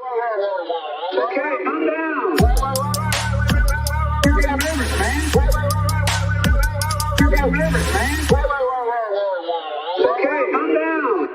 Okay, calm down. You got rivers, man. You got rivers, man. Okay, calm down.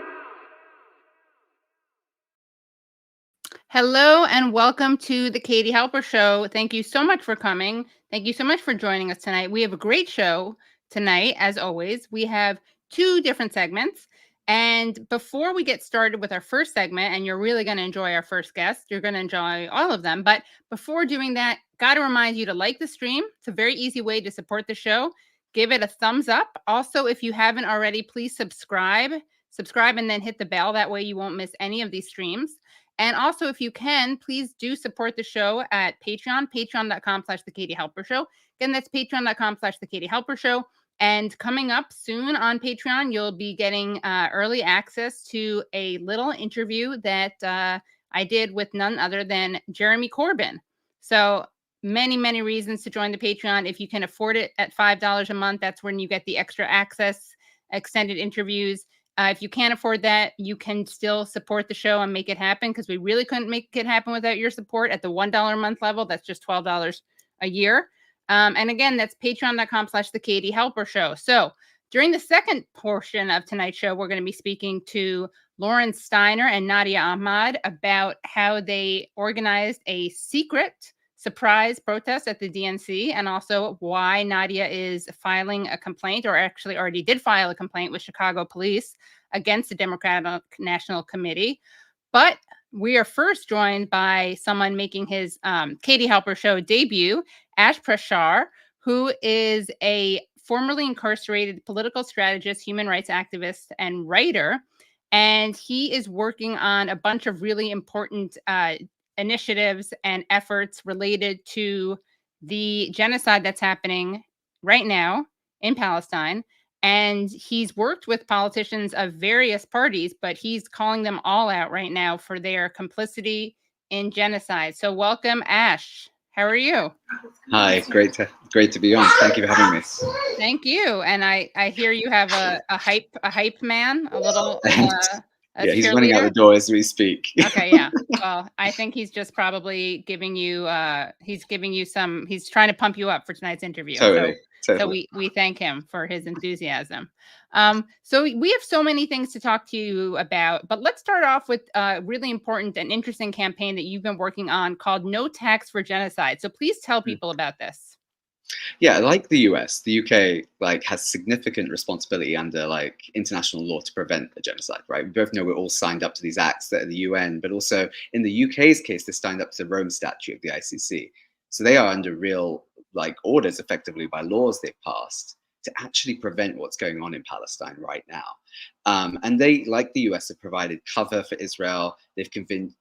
Hello and welcome to the Katie Halper Show. Thank you so much for coming. Thank you so much for joining us tonight. We have a great show tonight, as always. We have two different segments. And before we get started with our first segment, and you're really going to enjoy our first guest, you're going to enjoy all of them. But before doing that, got to remind you to like the stream. It's a very easy way to support the show. Give it a thumbs up. Also, if you haven't already, please subscribe. Subscribe and then hit the bell. That way you won't miss any of these streams. And also, if you can, please do support the show at Patreon, patreon.com/The Katie Halper Show. Again, that's patreon.com/The Katie Halper Show. And coming up soon on Patreon, you'll be getting early access to a little interview that I did with none other than Jeremy Corbyn. So many, many reasons to join the Patreon. If you can afford it at $5 a month, that's when you get the extra access, extended interviews. If you can't afford that, you can still support the show and make it happen, because we really couldn't make it happen without your support at the $1 a month level. That's just $12 a year. And again, that's patreon.com/The Katie Halper Show. So during the second portion of tonight's show, we're going to be speaking to Lauren Steiner and Nadia Ahmad about how they organized a secret surprise protest at the DNC, and also why Nadia is filing a complaint, or actually already did file a complaint with Chicago police against the Democratic National Committee. But we are first joined by someone making his Katie Halper Show debut, Ashish Prashar, who is a formerly incarcerated political strategist, human rights activist, and writer. And he is working on a bunch of really important initiatives and efforts related to the genocide that's happening right now in Palestine. And he's worked with politicians of various parties, but he's calling them all out right now for their complicity in genocide. So welcome, Ash. How are you? Hi, great to be on. Thank you for having me. Thank you. And I hear you have a hype man, a little yeah, he's running out the door as we speak. Okay, yeah. Well, I think he's just probably giving you he's trying to pump you up for tonight's interview. Totally. So we thank him for his enthusiasm. So we have so many things to talk to you about, but let's start off with a really important and interesting campaign that you've been working on called No Tax for Genocide. So please tell people about this. Yeah, like the US, the UK has significant responsibility under international law to prevent a genocide, right? We both know we're all signed up to these acts that are the UN, but also in the UK's case, they're signed up to the Rome Statute of the ICC. So they are under real orders effectively by laws they've passed to actually prevent what's going on in Palestine right now. And they, like the US, have provided cover for Israel. They've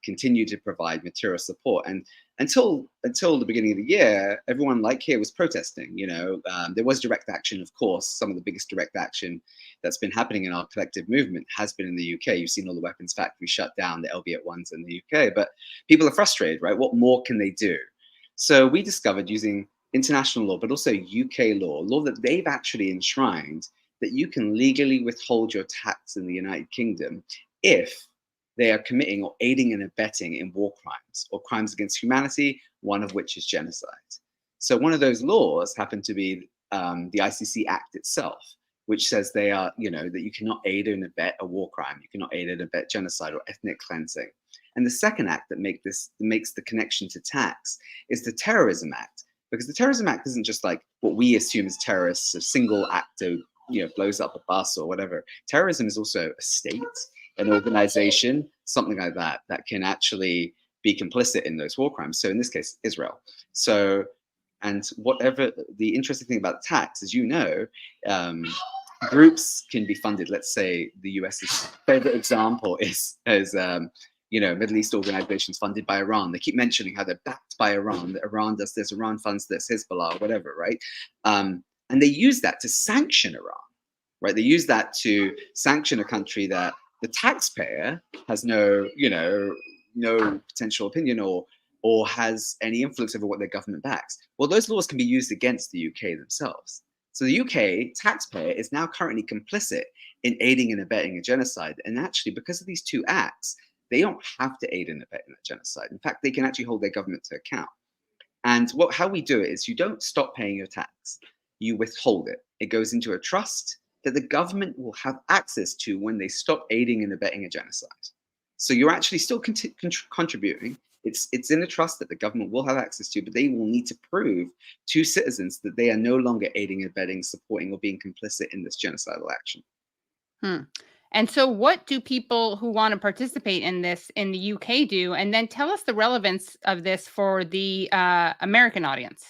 continued to provide material support. And until the beginning of the year, everyone here was protesting. There was direct action, of course. Some of the biggest direct action that's been happening in our collective movement has been in the UK. You've seen all the weapons factories shut down, the LB ones in the UK. But people are frustrated, right? What more can they do? So we discovered, using international law, but also UK law that they've actually enshrined, that you can legally withhold your tax in the United Kingdom if they are committing or aiding and abetting in war crimes or crimes against humanity, one of which is genocide. So one of those laws happened to be the ICC Act itself, which says they are, that you cannot aid and abet a war crime, you cannot aid and abet genocide or ethnic cleansing. And the second act that makes the connection to tax is the Terrorism Act, because the Terrorism Act isn't just what we assume as terrorists, a single act of blows up a bus or whatever. Terrorism is also a state, an organization, something like that can actually be complicit in those war crimes. So in this case, Israel. So, and whatever the interesting thing about tax, as you know, groups can be funded. Let's say the US's favorite example is Middle East organizations funded by Iran. They keep mentioning how they're backed by Iran, that Iran does this, Iran funds this, Hezbollah, whatever, right? And they use that to sanction Iran, right? They use that to sanction a country that the taxpayer has no potential opinion or has any influence over what their government backs. Well, those laws can be used against the UK themselves. So the UK taxpayer is now currently complicit in aiding and abetting a genocide. And actually, because of these two acts, they don't have to aid and abet in that genocide. In fact, they can actually hold their government to account. And how we do it is you don't stop paying your tax, you withhold it. It goes into a trust that the government will have access to when they stop aiding and abetting a genocide. So you're actually still contributing. It's in a trust that the government will have access to, but they will need to prove to citizens that they are no longer aiding, abetting, supporting, or being complicit in this genocidal action. And so what do people who want to participate in this in the UK do? And then tell us the relevance of this for the American audience.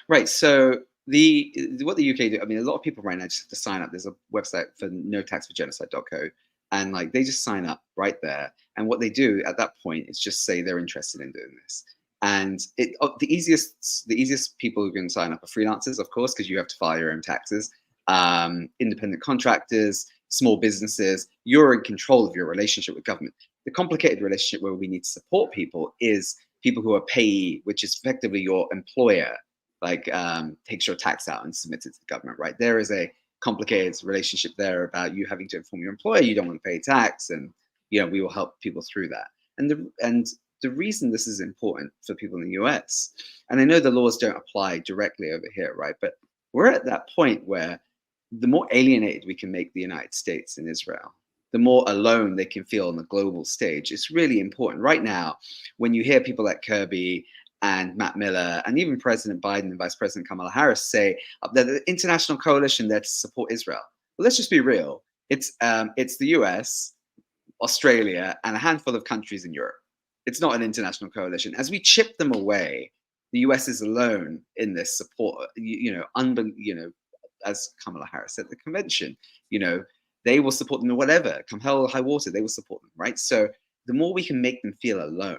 Right. So what the UK do, I mean, a lot of people right now just have to sign up. There's a website for No Tax For Genocide.co, and like they just sign up right there. And what they do at that point is just say they're interested in doing this. And the easiest people who can sign up are freelancers, of course, because you have to file your own taxes. Independent contractors, small businesses. You're in control of your relationship with government. The complicated relationship where we need to support people is people who are payee, which is effectively your employer, like takes your tax out and submits it to the government, right? There is a complicated relationship there about you having to inform your employer you don't want to pay tax, and we will help people through that. And the reason this is important for people in the US, and I know the laws don't apply directly over here, right? But we're at that point where the more alienated we can make the United States and Israel, the more alone they can feel on the global stage. It's really important. Right now, when you hear people like Kirby and Matt Miller and even President Biden and Vice President Kamala Harris say that the international coalition there to support Israel. Well, let's just be real. It's the US, Australia, and a handful of countries in Europe. It's not an international coalition. As we chip them away, the US is alone in this support. As Kamala Harris said at the convention, they will support them no whatever, come hell or high water, they will support them, right? So the more we can make them feel alone,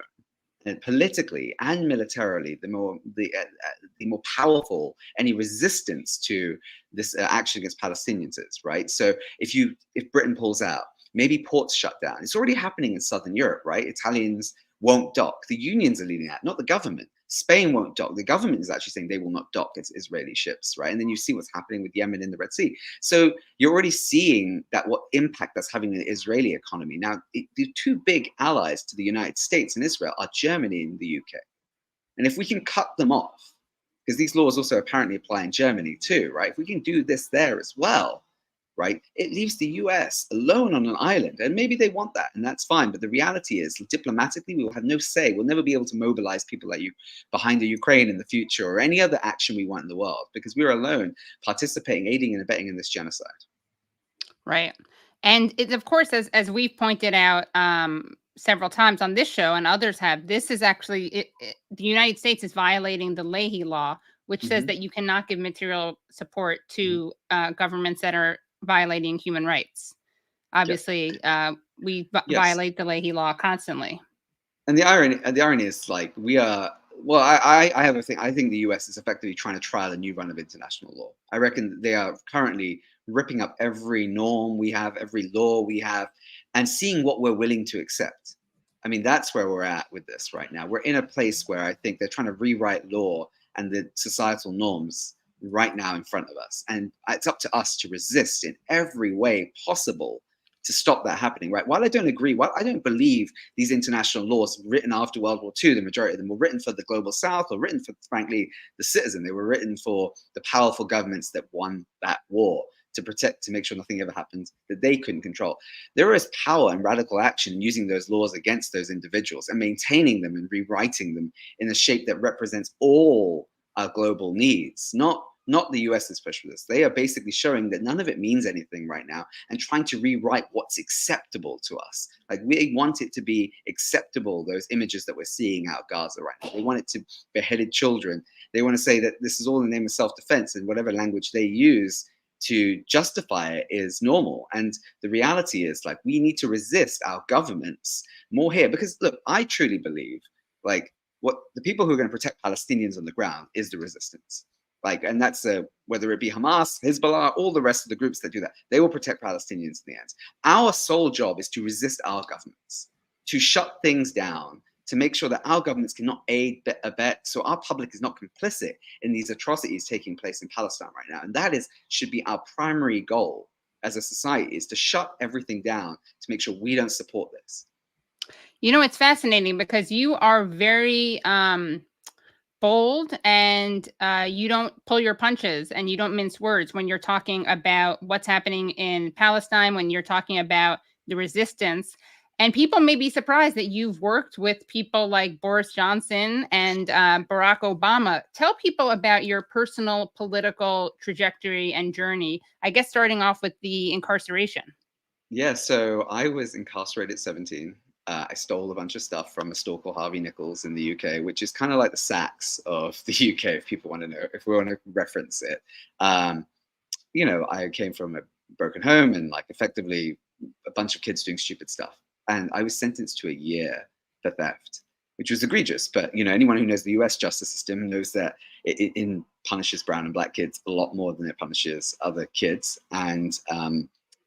and politically and militarily, the more powerful any resistance to this action against Palestinians is, right? So if Britain pulls out, maybe ports shut down. It's already happening in Southern Europe, right? Italians won't dock. The unions are leading that, not the government. Spain won't dock. The government is actually saying they will not dock its Israeli ships, right? And then you see what's happening with Yemen in the Red Sea. So you're already seeing what impact that's having on the Israeli economy. Now, the two big allies to the United States and Israel are Germany and the UK. And if we can cut them off, because these laws also apparently apply in Germany too, right? If we can do this there as well, right, it leaves the US alone on an island. And maybe they want that, and that's fine. But the reality is, diplomatically, we will have no say. We'll never be able to mobilize people like you behind the Ukraine in the future or any other action we want in the world, because we're alone participating, aiding and abetting in this genocide. Right. And it, of course, as we've pointed out several times on this show and others have, this is actually, the United States is violating the Leahy law, which says that you cannot give material support to governments that are violating human rights. Obviously, we violate the Leahy law constantly. And the irony is, like, we are. Well, I have a thing. I think the US is effectively trying to trial a new run of international law. I reckon they are currently ripping up every norm we have, every law we have, and seeing what we're willing to accept. I mean, that's where we're at with this right now. We're in a place where I think they're trying to rewrite law and the societal norms right now in front of us. And it's up to us to resist in every way possible to stop that happening, right? While I don't agree, while I don't believe these international laws written after World War II, the majority of them were written for the global South or written for, frankly, the citizen. They were written for the powerful governments that won that war to protect, to make sure nothing ever happened that they couldn't control. There is power and radical action in using those laws against those individuals and maintaining them and rewriting them in a shape that represents all our global needs, not the US's push for this. They are basically showing that none of it means anything right now and trying to rewrite what's acceptable to us. Like, we want it to be acceptable, those images that we're seeing out of Gaza right now. They want it to beheaded children. They want to say that this is all in the name of self-defense, and whatever language they use to justify it is normal. And the reality is, like, we need to resist our governments more here, because look, I truly believe, like, what the people who are going to protect Palestinians on the ground is the resistance. Like, and that's whether it be Hamas, Hezbollah, all the rest of the groups that do that, they will protect Palestinians in the end. Our sole job is to resist our governments, to shut things down, to make sure that our governments cannot aid, abet, so our public is not complicit in these atrocities taking place in Palestine right now. And that should be our primary goal as a society, is to shut everything down to make sure we don't support this. You know, it's fascinating because you are very bold, and you don't pull your punches, and you don't mince words when you're talking about what's happening in Palestine, when you're talking about the resistance. And people may be surprised that you've worked with people like Boris Johnson and Barack Obama. Tell people about your personal political trajectory and journey, I guess starting off with the incarceration. Yeah, so I was incarcerated at 17. I stole a bunch of stuff from a store called Harvey Nichols in the UK, which is kind of like the Saks of the UK, if people want to know, if we want to reference it. Um, you know, I came from a broken home and like effectively a bunch of kids doing stupid stuff. And I was sentenced to a year for theft, which was egregious. But, you know, anyone who knows the US justice system knows that it punishes brown and black kids a lot more than it punishes other kids. And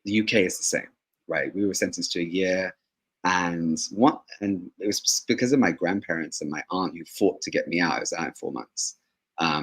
the UK is the same, right? We were sentenced to a year. And it was because of my grandparents and my aunt who fought to get me out. I was out in 4 months.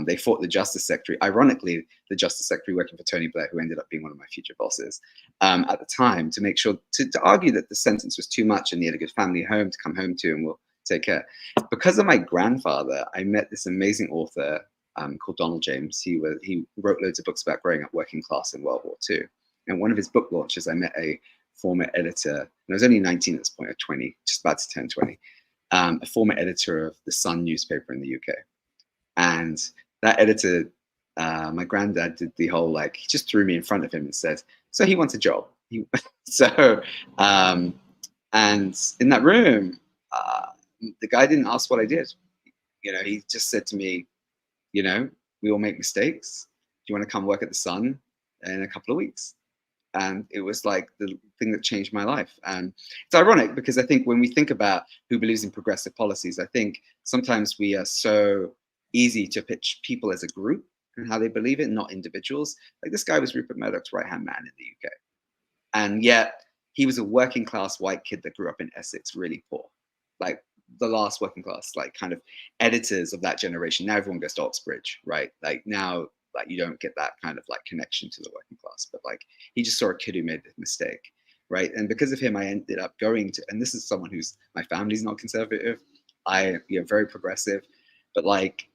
They fought the Justice Secretary. Ironically, the Justice Secretary working for Tony Blair, who ended up being one of my future bosses at the time, to make sure to argue that the sentence was too much and he had a good family home to come home to and we'll take care. Because of my grandfather, I met this amazing author called Donald James. He wrote loads of books about growing up working class in World War II. And one of his book launches, I met a former editor, and I was only 19 at this point, or 20, just about to turn 20, a former editor of the Sun newspaper in the UK. And that editor, my granddad did the whole, like, he just threw me in front of him and said, so he wants a job. And in that room, the guy didn't ask what I did. You know, he just said to me, you know, we all make mistakes. Do you want to come work at the Sun in a couple of weeks? And it was like the thing that changed my life. And it's ironic because I think when we think about who believes in progressive policies, I think sometimes we are so easy to pitch people as a group and how they believe it, not individuals. Like this guy was Rupert Murdoch's right-hand man in the UK. And yet he was a working class white kid that grew up in Essex, really poor. Like the last working class, like kind of editors of that generation. Now everyone goes to Oxbridge, right? Like now, like you don't get that kind of like connection to the working class, but like he just saw a kid who made a mistake, right? And because of him, I ended up going to, and this is someone who's, my family's not conservative. Very progressive, but like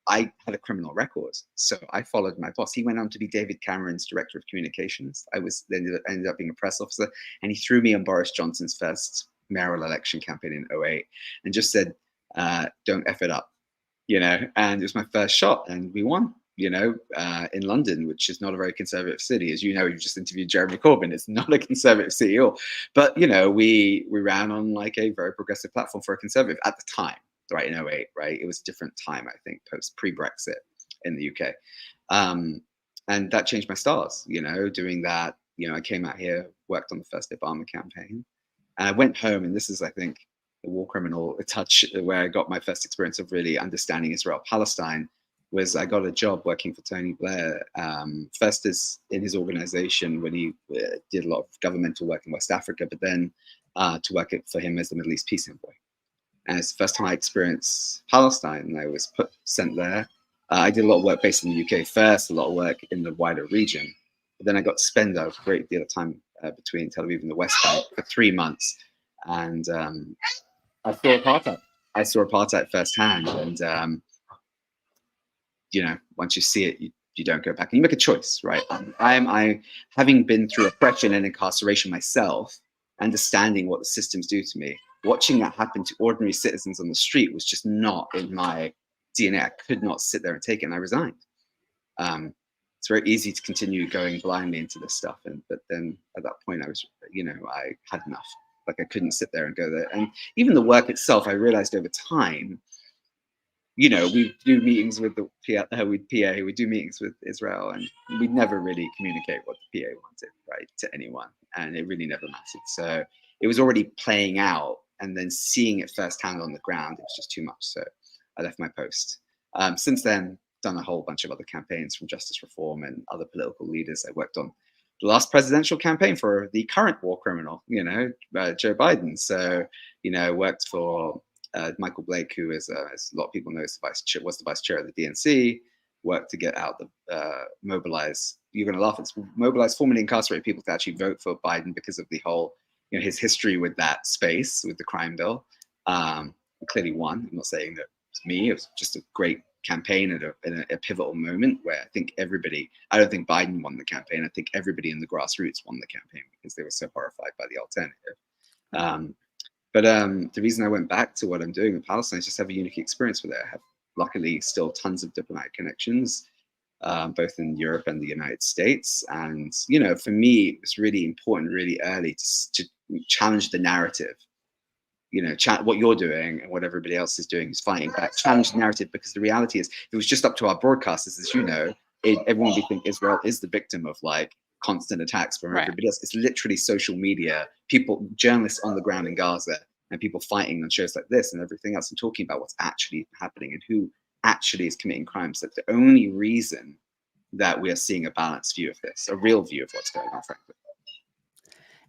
I had a criminal record. So I followed my boss. He went on to be David Cameron's director of communications. I was ended up being a press officer, and he threw me on Boris Johnson's first mayoral election campaign in 2008 and just said, don't F it up, you know? And it was my first shot and we won. You know, in London, which is not a very conservative city. As you know, you just interviewed Jeremy Corbyn. It's not a conservative city at all. But, you know, we ran on like a very progressive platform for a conservative at the time, right, in 2008, right? It was a different time, I think, pre-Brexit in the UK. And that changed my stars, you know, doing that. You know, I came out here, worked on the first Obama campaign. And I went home, and this is, I think, the war criminal touch where I got my first experience of really understanding Israel-Palestine. Was I got a job working for Tony Blair, first as in his organization when he did a lot of governmental work in West Africa, but then to work for him as the Middle East peace envoy. And it's the first time I experienced Palestine, and I was sent there. I did a lot of work based in the UK first, a lot of work in the wider region. But then I got to spend a great deal of time between Tel Aviv and the West Bank for 3 months. And I saw apartheid. I saw apartheid firsthand. And you know, once you see it, you don't go back and you make a choice, right? I having been through oppression and incarceration myself, understanding what the systems do to me, watching that happen to ordinary citizens on the street was just not in my DNA. I could not sit there and take it, and I resigned. It's very easy to continue going blindly into this stuff, but then at that point, I was, you know, I had enough. Like I couldn't sit there and go there. And even the work itself, I realized over time. You know, we do meetings with the PA, we do meetings with Israel, and we never really communicate what the PA wanted, right, to anyone, and it really never mattered. So it was already playing out, and then seeing it firsthand on the ground, it was just too much. So I left my post. Since then, done a whole bunch of other campaigns from justice reform and other political leaders. I worked on the last presidential campaign for the current war criminal, you know, Joe Biden. So, you know, worked for Michael Blake, who is, as a lot of people know, was the vice chair of the DNC, worked to get out the mobilize. You're going to laugh. It's mobilize formerly incarcerated people to actually vote for Biden because of the whole his history with that space, with the crime bill. Clearly won. I'm not saying that it's me. It was just a great campaign at a pivotal moment where I think everybody, I don't think Biden won the campaign. I think everybody in the grassroots won the campaign because they were so horrified by the alternative. But the reason I went back to what I'm doing in Palestine is just have a unique experience with it. I have luckily still tons of diplomatic connections, both in Europe and the United States. And, for me, it's really important really early to challenge the narrative. What you're doing and what everybody else is doing is fighting back, challenge the narrative, because the reality is, if it was just up to our broadcasters, as everyone would think Israel is the victim of constant attacks from everybody else. It's literally social media, people, journalists on the ground in Gaza, and people fighting on shows like this and everything else, and talking about what's actually happening and who actually is committing crimes. That's the only reason that we are seeing a balanced view of this, a real view of what's going on, frankly.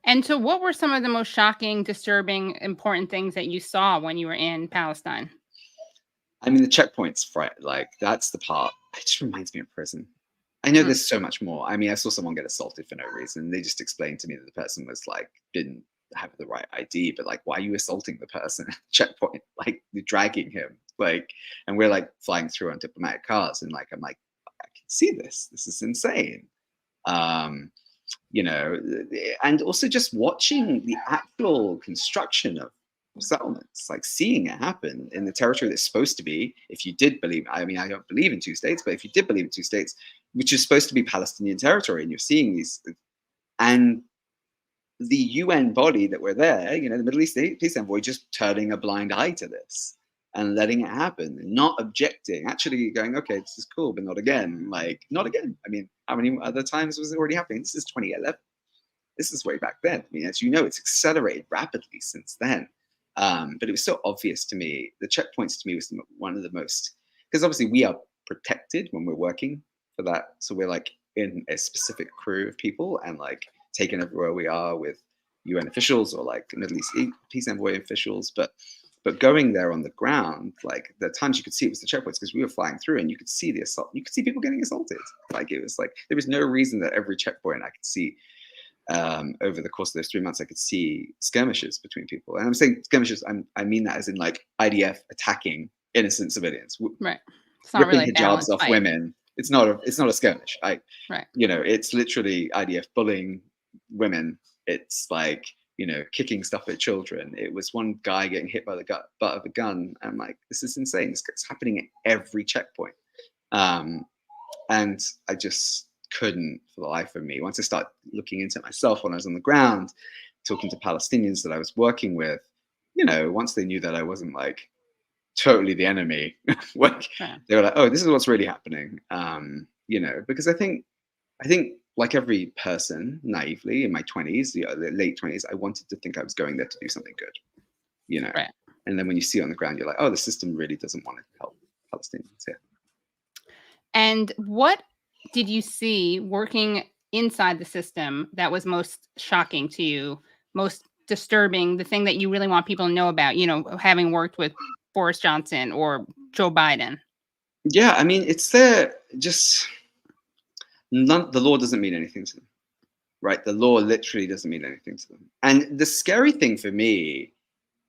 And so what were some of the most shocking, disturbing, important things that you saw when you were in Palestine? I mean, the checkpoints, right? That's the part. It just reminds me of prison. I know there's so much more. I mean, I saw someone get assaulted for no reason. They just explained to me that the person was didn't have the right ID, but why are you assaulting the person at the checkpoint? You're dragging him, and we're flying through on diplomatic cars, and I'm I can see this. This is insane. And also just watching the actual construction of settlements, seeing it happen in the territory that's supposed to be, if you did believe, I mean, I don't believe in two states, but if you did believe in two states, which is supposed to be Palestinian territory, and you're seeing these, and the UN body that were there, the Middle East Peace Envoy, just turning a blind eye to this and letting it happen, and not objecting, actually going, okay, this is cool, but not again. Not again. I mean, how many other times was it already happening? This is 2011. This is way back then. I mean, as you know, it's accelerated rapidly since then. But it was so obvious to me. The checkpoints to me was one of the most, because obviously we are protected when we're working for that. So we're in a specific crew of people and taken everywhere we are with UN officials or Middle East Peace Envoy officials. But going there on the ground, the times you could see it was the checkpoints, because we were flying through and you could see the assault. You could see people getting assaulted. It was there was no reason that every checkpoint I could see. Over the course of those 3 months, I could see skirmishes between people. And I'm saying skirmishes, I mean that as in IDF attacking innocent civilians. Right. It's not ripping really hijabs off women. It's not a skirmish. Right. It's literally IDF bullying women. It's kicking stuff at children. It was one guy getting hit by the butt of a gun. I'm this is insane. It's happening at every checkpoint. And I just couldn't for the life of me. Once I started looking into it myself when I was on the ground, talking to Palestinians that I was working with, once they knew that I wasn't totally the enemy, they were oh, this is what's really happening. Because I think like every person, naively in my 20s, the late 20s, I wanted to think I was going there to do something good, Right. And then when you see it on the ground, you're oh, the system really doesn't want to help Palestinians here. And what did you see working inside the system that was most shocking to you, most disturbing, the thing that you really want people to know about, having worked with Boris Johnson or Joe Biden? Yeah, I mean, it's just the law doesn't mean anything to them, right? The law literally doesn't mean anything to them. And the scary thing for me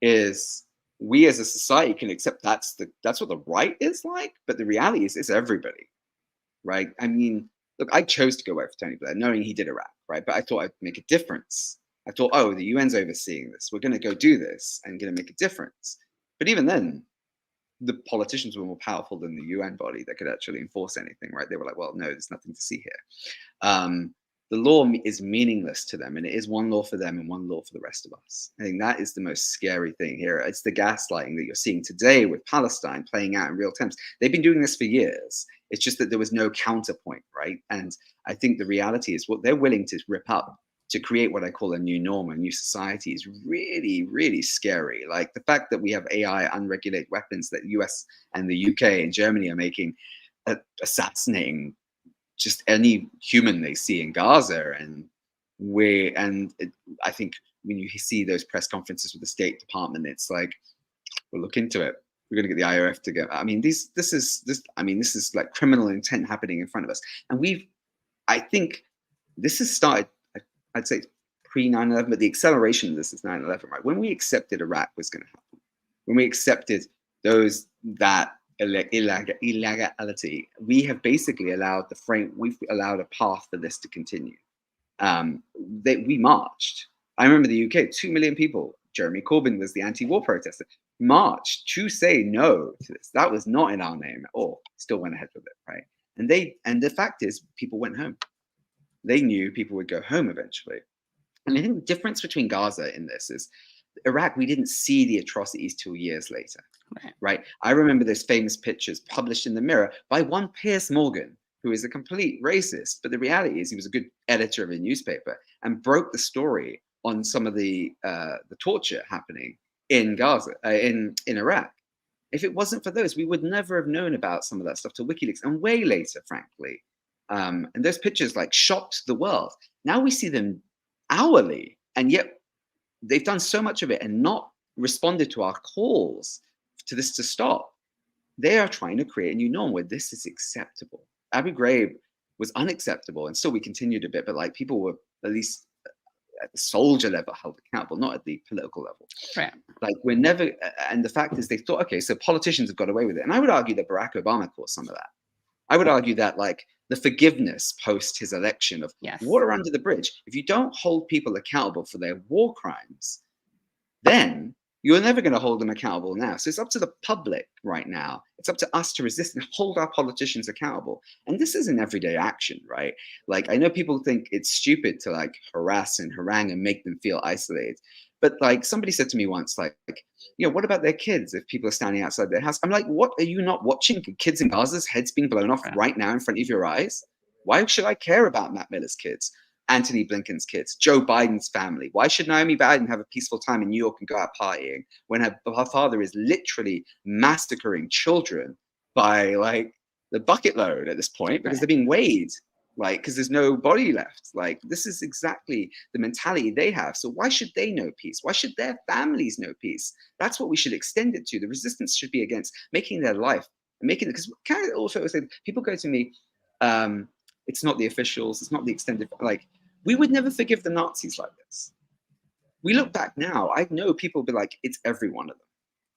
is we as a society can accept that's what the right is but the reality is it's everybody. Right. I mean, look, I chose to go work for Tony Blair, knowing he did Iraq, right? But I thought I'd make a difference. I thought, oh, the UN's overseeing this. We're going to go do this and going to make a difference. But even then, the politicians were more powerful than the UN body that could actually enforce anything, right? They were well, no, there's nothing to see here. The law is meaningless to them, and it is one law for them and one law for the rest of us. I think that is the most scary thing here. It's the gaslighting that you're seeing today with Palestine playing out in real terms. They've been doing this for years. It's just that there was no counterpoint, right? And I think the reality is what they're willing to rip up to create what I call a new norm, a new society, is really, really scary. The fact that we have AI unregulated weapons that the US and the UK and Germany are making, assassinating just any human they see in Gaza. And I think when you see those press conferences with the State Department, it's we'll look into it. We're going to get the IRF to go. I mean, this is criminal intent happening in front of us. And I think this has started, I'd say pre 9/11, but the acceleration of this is 9/11, right? When we accepted Iraq was going to happen, when we accepted that illegality, we have basically allowed we've allowed a path for this to continue. We marched. I remember the UK, 2 million people. Jeremy Corbyn was the anti-war protester, marched to say no to this. That was not in our name at all. Still went ahead with it, right? And the fact is, people went home. They knew people would go home eventually. And I think the difference between Gaza in this is Iraq, we didn't see the atrocities till years later, right? I remember those famous pictures published in the Mirror by one Piers Morgan, who is a complete racist. But the reality is he was a good editor of a newspaper and broke the story on some of the torture happening in Gaza, in Iraq. If it wasn't for those, we would never have known about some of that stuff till WikiLeaks, and way later, frankly. And those pictures like shocked the world. Now we see them hourly, and yet they've done so much of it and not responded to our calls to this to stop. They are trying to create a new norm where this is acceptable. Abu Ghraib was unacceptable, and still we continued a bit, but like people were at least at the soldier level held accountable, not at the political level. Right. Like we're never, and the fact is they thought, okay, so politicians have got away with it. And I would argue that Barack Obama caused some of that. I would argue that like the forgiveness post his election of water under the bridge, if you don't hold people accountable for their war crimes, then you're never going to hold them accountable now. So it's up to the public right now. It's up to us to resist and hold our politicians accountable. And this is an everyday action, right? Like I know people think it's stupid to like harass and harangue and make them feel isolated. But like somebody said to me once, like, you know, what about their kids if people are standing outside their house? I'm like, what, are you not watching kids in Gaza's heads being blown off right now in front of your eyes? Why should I care about Matt Miller's kids, Antony Blinken's kids, Joe Biden's family? Why should Naomi Biden have a peaceful time in New York and go out partying when her father is literally massacring children by like the bucket load at this point because they're being weighed? Like, because there's no body left. Like, this is exactly the mentality they have. So why should they know peace? Why should their families know peace? That's what we should extend it to. The resistance should be against making their life, and making it, because can I also say, people go to me, it's not the officials, it's not the extended, like, we would never forgive the Nazis like this. We look back now, I know people be like, it's every one of them.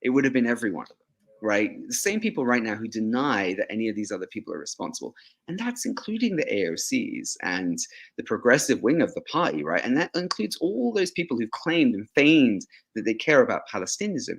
It would have been every one of them. Right? The same people right now who deny that any of these other people are responsible. And that's including the AOCs and the progressive wing of the party, right? And that includes all those people who've claimed and feigned that they care about Palestinians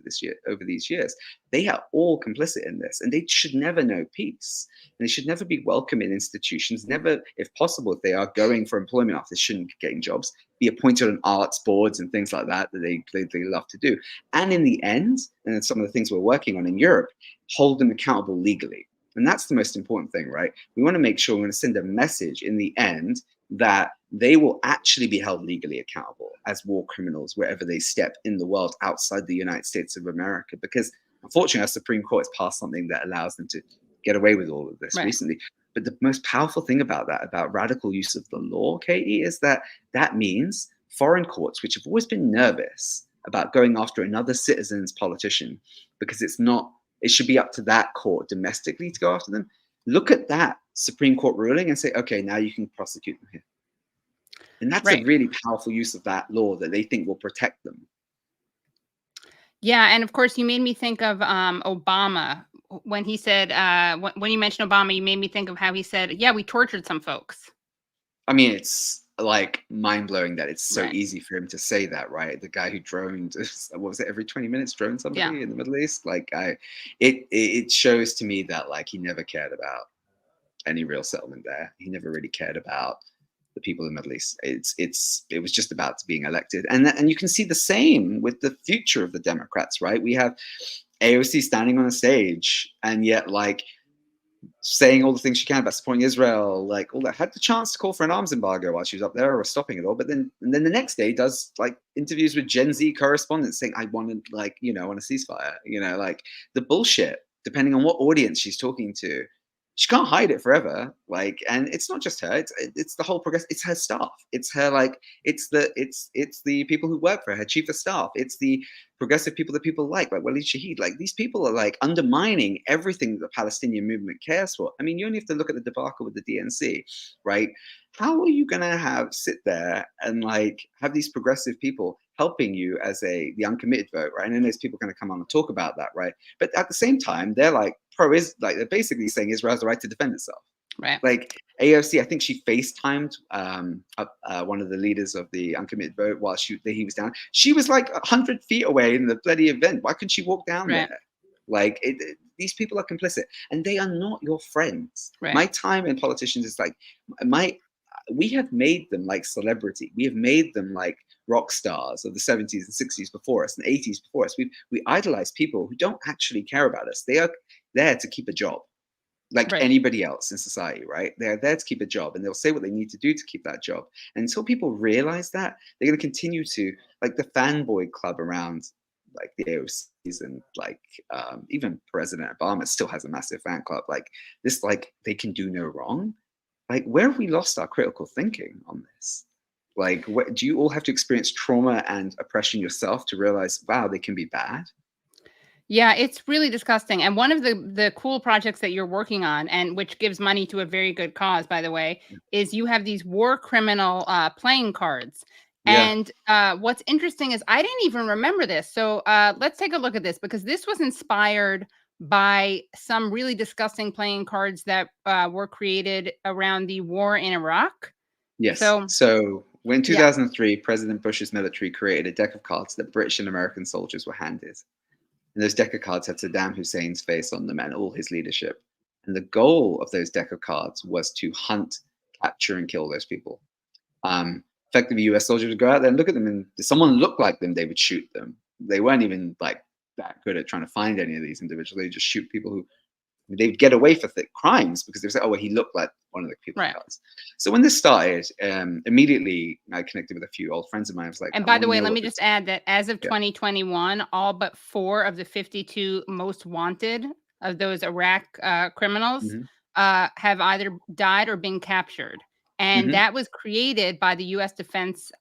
over these years. They are all complicit in this, and they should never know peace. And they should never be welcome in institutions, never, if possible, if they are going for employment after they shouldn't be getting jobs, be appointed on arts boards and things like that they love to do. And in the end, and some of the things we're working on in Europe, hold them accountable legally. And that's the most important thing, right? We want to make sure we're going to send a message in the end that they will actually be held legally accountable as war criminals wherever they step in the world outside the United States of America. Because unfortunately, our Supreme Court has passed something that allows them to get away with all of this recently. But the most powerful thing about that, about radical use of the law, Katie, is that that means foreign courts, which have always been nervous about going after another citizen's politician, because it should be up to that court domestically to go after them. Look at that Supreme Court ruling and say, okay, now you can prosecute them here. And that's a really powerful use of that law that they think will protect them. Yeah, and of course, you made me think of Obama when he said, when you mentioned Obama, you made me think of how he said, yeah, we tortured some folks. I mean, it's like mind-blowing that it's so easy for him to say that, right? The guy who droned, what was it, every 20 minutes droned somebody in the Middle East? Like, it shows to me that like he never cared about any real settlement there. He never really cared about the people in the Middle East. It was just about being elected. And you can see the same with the future of the Democrats, right? We have AOC standing on a stage and yet like saying all the things she can about supporting Israel, like all that. Had the chance to call for an arms embargo while she was up there or stopping it all, but then the next day does like interviews with Gen Z correspondents saying, I want to I want a ceasefire, like the bullshit, depending on what audience she's talking to, she can't hide it forever. Like, and it's not just her, it's the whole progress, it's her staff, it's her, like, it's the people who work for her chief of staff, it's the progressive people that people like Walid Shahid. Like, these people are like undermining everything the Palestinian movement cares for. I mean, you only have to look at the debacle with the DNC, right? How are you gonna sit there and like have these progressive people helping you as the uncommitted vote, right? And then there's people going to come on and talk about that, right? But at the same time, they're like they're basically saying Israel has the right to defend itself. Right. Like AOC, I think she FaceTimed one of the leaders of the uncommitted vote while he was down. She was like 100 feet away in the bloody event. Why couldn't she walk down there? Like, these people are complicit, and they are not your friends. Right. My time in politicians is like we have made them like celebrity. We have made them like rock stars of the 70s and 60s before us and 80s before us. We idolize people who don't actually care about us. They are there to keep a job, like anybody else in society, right? They're there to keep a job, and they'll say what they need to do to keep that job. And until people realize that, they're going to continue to, like, the fanboy club around like the AOCs, and like even President Obama still has a massive fan club. Like this, like, they can do no wrong. Like, where have we lost our critical thinking on this? Like, do you all have to experience trauma and oppression yourself to realize, wow, they can be bad? Yeah, it's really disgusting. And one of the cool projects that you're working on, and which gives money to a very good cause, by the way, is you have these war criminal playing cards. Yeah. And what's interesting is I didn't even remember this. So let's take a look at this, because this was inspired by some really disgusting playing cards that were created around the war in Iraq. Yes. So when 2003, President Bush's military created a deck of cards that British and American soldiers were handed. And those deck of cards had Saddam Hussein's face on them and all his leadership. And the goal of those deck of cards was to hunt, capture, and kill those people. Effectively, US soldiers would go out there and look at them, and if someone looked like them, they would shoot them. They weren't even like that good at trying to find any of these individuals. They just shoot people who they'd get away for crimes because they would say, oh, well, he looked like one of the people. So when this started, immediately I connected with a few old friends of mine. I was like, and by the way, let me just add that as of 2021, all but 4 of the 52 most wanted of those Iraq criminals have either died or been captured. And that was created by the U.S. Defense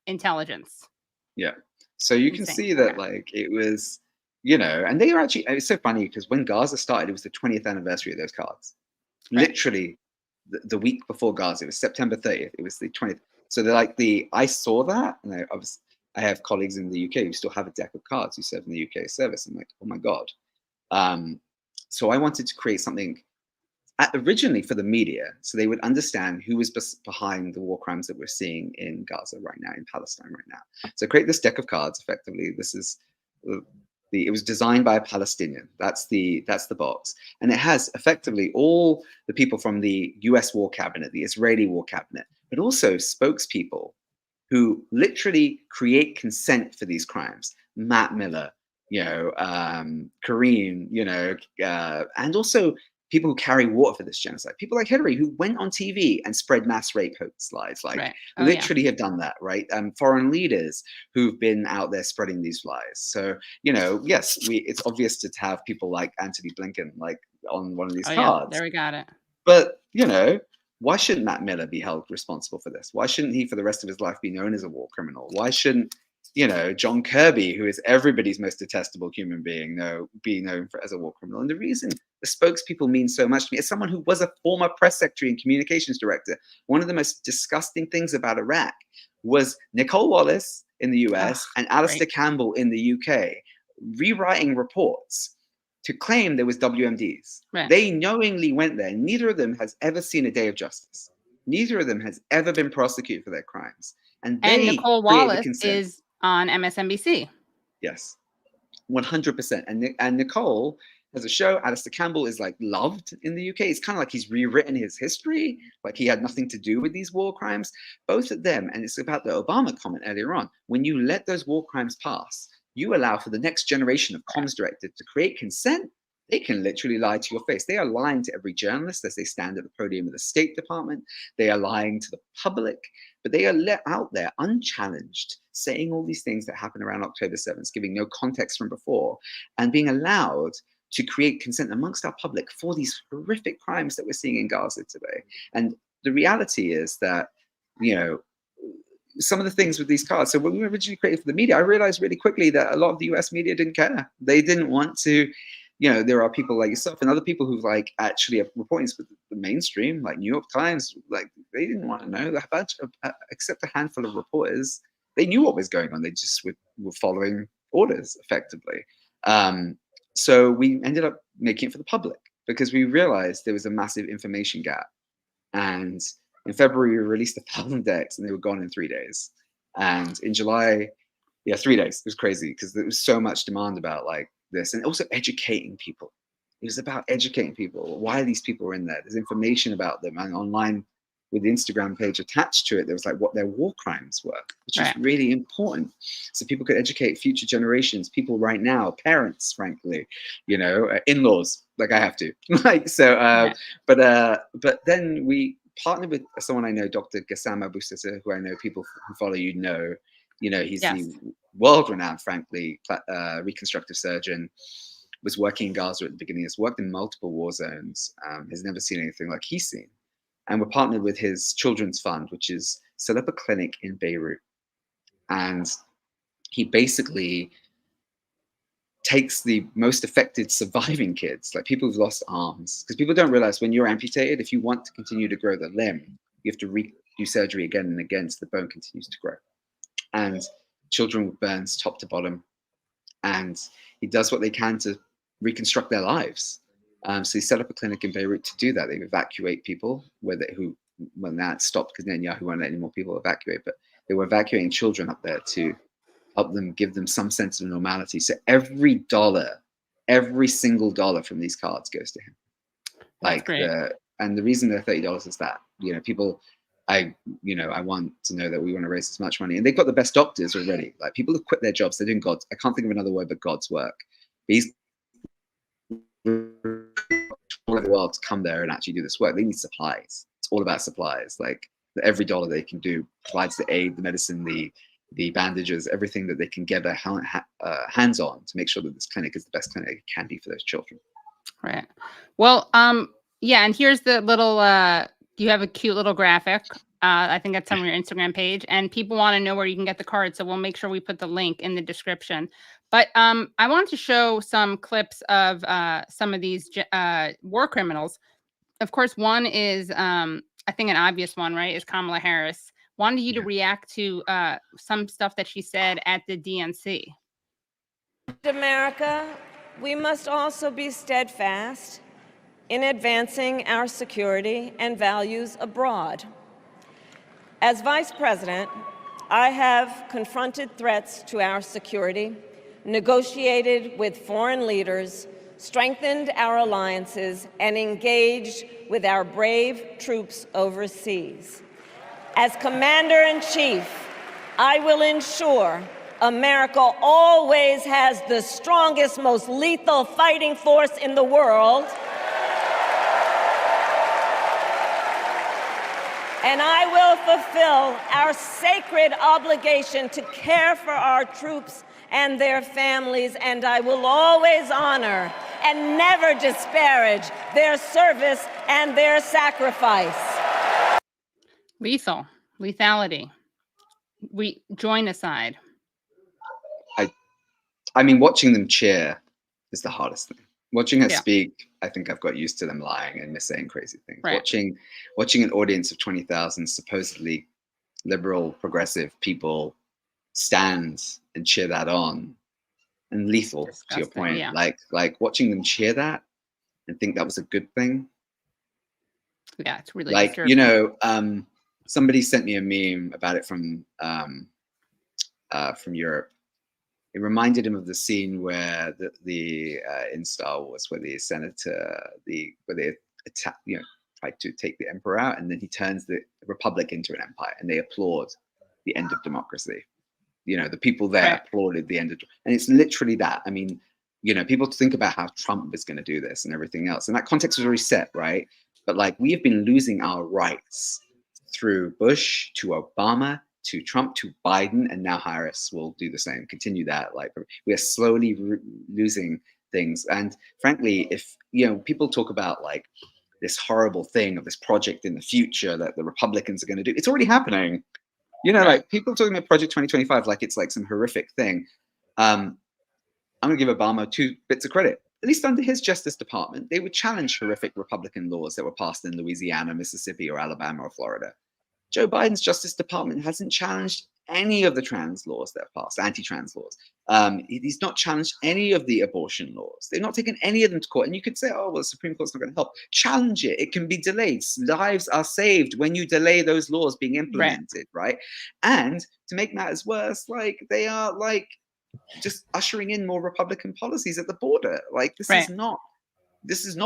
Intelligence. Yeah. So you can see that, like, it was, you know, and they were actually, it's so funny because when Gaza started, it was the 20th anniversary of those cards. Literally the week before Gaza, it was September 30th. It was the 20th. So they're like I saw that, and I have colleagues in the UK who still have a deck of cards who serve in the UK service. I'm like, oh my God. So I wanted to create something originally for the media, so they would understand who was behind the war crimes that we're seeing in Gaza right now, in Palestine right now. So create this deck of cards. Effectively, this is it was designed by a Palestinian. That's the box, and it has effectively all the people from the U.S. war cabinet, the Israeli war cabinet, but also spokespeople who literally create consent for these crimes. Matt Miller, you know, Kareem, you know, and also people who carry water for this genocide. People like Hillary, who went on TV and spread mass rape hoax lies, like literally have done that, right? Foreign leaders who've been out there spreading these lies. So, you know, yes, it's obvious to have people like Antony Blinken, like, on one of these cards. There we got it. But, you know, why shouldn't Matt Miller be held responsible for this? Why shouldn't he, for the rest of his life, be known as a war criminal? Why shouldn't, you know, John Kirby, who is everybody's most detestable human being, be known as a war criminal? And the reason the spokespeople mean so much to me, as someone who was a former press secretary and communications director, one of the most disgusting things about Iraq was Nicole Wallace in the US and Alistair Campbell in the UK rewriting reports to claim there was WMDs. They knowingly went there. Neither of them has ever seen a day of justice. Neither of them has ever been prosecuted for their crimes. And Nicole Wallace is on MSNBC. Yes, 100%. And Nicole has a show. Alistair Campbell is like loved in the UK. It's kind of like he's rewritten his history, like he had nothing to do with these war crimes. Both of them, and it's about the Obama comment earlier on. When you let those war crimes pass, you allow for the next generation of comms directors to create consent. They can literally lie to your face. They are lying to every journalist as they stand at the podium of the State Department. They are lying to the public, but they are let out there unchallenged, saying all these things that happened around October 7th, giving no context from before, and being allowed to create consent amongst our public for these horrific crimes that we're seeing in Gaza today. And the reality is that, you know, some of the things with these cards. So when we originally created for the media, I realized really quickly that a lot of the US media didn't care. They didn't want to, you know, there are people like yourself and other people who like actually are reporting this with the mainstream, like New York Times, like they didn't want to know that bunch of, except a handful of reporters. They knew what was going on. They just were following orders effectively. So we ended up making it for the public because we realized there was a massive information gap. And in February, we released 1,000 decks and they were gone in 3 days. And in July, yeah, 3 days. It was crazy because there was so much demand about like this, and also educating people. It was about educating people. Why these people were in there. There's information about them, and online with the Instagram page attached to it, there was like what their war crimes were, which is really important. So people could educate future generations, people right now, parents, frankly, you know, in-laws, like I have to. Like so, but then we partnered with someone I know, Dr. Gassam Abusata, who I know people who follow you know. You know, he's the world-renowned, frankly, reconstructive surgeon. Was working in Gaza at the beginning. Has worked in multiple war zones. Has never seen anything like he's seen. And we're partnered with his children's fund, which is set up a clinic in Beirut. And he basically takes the most affected surviving kids, like people who've lost arms, because people don't realize when you're amputated, if you want to continue to grow the limb, you have to do surgery again and again so the bone continues to grow. And children with burns top to bottom. And he does what they can to reconstruct their lives. So he set up a clinic in Beirut to do that. They evacuate people when that stopped because Netanyahu won't let any more people evacuate, but they were evacuating children up there to help them, give them some sense of normality. So every dollar, every single dollar from these cards goes to him. And the reason they're $30 is that, you know, people, I want to know that we want to raise as much money, and they've got the best doctors already. Like people have quit their jobs, they're doing I can't think of another word but God's work. These all over the world to come there and actually do this work. They need supplies. It's all about supplies. Like every dollar they can do provides the aid, the medicine, the bandages, everything that they can get their hands on to make sure that this clinic is the best clinic it can be for those children. Right. Well, yeah, and here's the little you have a cute little graphic. I think that's on your Instagram page, and people want to know where you can get the card, so we'll make sure we put the link in the description. But I wanted to show some clips of some of these war criminals. Of course, one is, I think an obvious one, right, is Kamala Harris. Wanted you to react to some stuff that she said at the DNC. America, we must also be steadfast in advancing our security and values abroad. As Vice President, I have confronted threats to our security, negotiated with foreign leaders, strengthened our alliances, and engaged with our brave troops overseas. As Commander-in-Chief, I will ensure America always has the strongest, most lethal fighting force in the world. And I will fulfill our sacred obligation to care for our troops and their families, and I will always honor and never disparage their service and their sacrifice. Lethality. We join-aside. I mean, watching them cheer is the hardest thing. Watching her speak, I think I've got used to them lying and saying crazy things. Right. Watching an audience of 20,000 supposedly liberal, progressive people stand and cheer that on, and lethal, to your point. Like watching them cheer that and think that was a good thing. Yeah, it's really like disturbing. You know, somebody sent me a meme about it from Europe. It reminded him of the scene where in Star Wars, where the senator, where they attack, try to take the emperor out, and then he turns the republic into an empire, and they applaud the end of democracy. The people there applauded the end of, and it's literally that. I mean, people think about how Trump is going to do this and everything else, and that context was already set, right? But like, we have been losing our rights through Bush to Obama to Trump to Biden, and now Harris will do the same, continue that. Like, we are slowly losing things. And frankly, if people talk about like this horrible thing of this project in the future that the Republicans are going to do, it's already happening. Like people talking about Project 2025 like it's like some horrific thing. I'm going to give Obama 2 bits of credit. At least under his Justice Department, they would challenge horrific Republican laws that were passed in Louisiana, Mississippi, or Alabama or Florida. Joe Biden's Justice Department hasn't challenged any of the trans laws that are passed, anti-trans laws. He's not challenged any of the abortion laws. They've not taken any of them to court. And you could say, oh, well, the Supreme Court's not going to help. Challenge it. It can be delayed. Lives are saved when you delay those laws being implemented, right? And to make matters worse, like they are like just ushering in more Republican policies at the border. Like this is not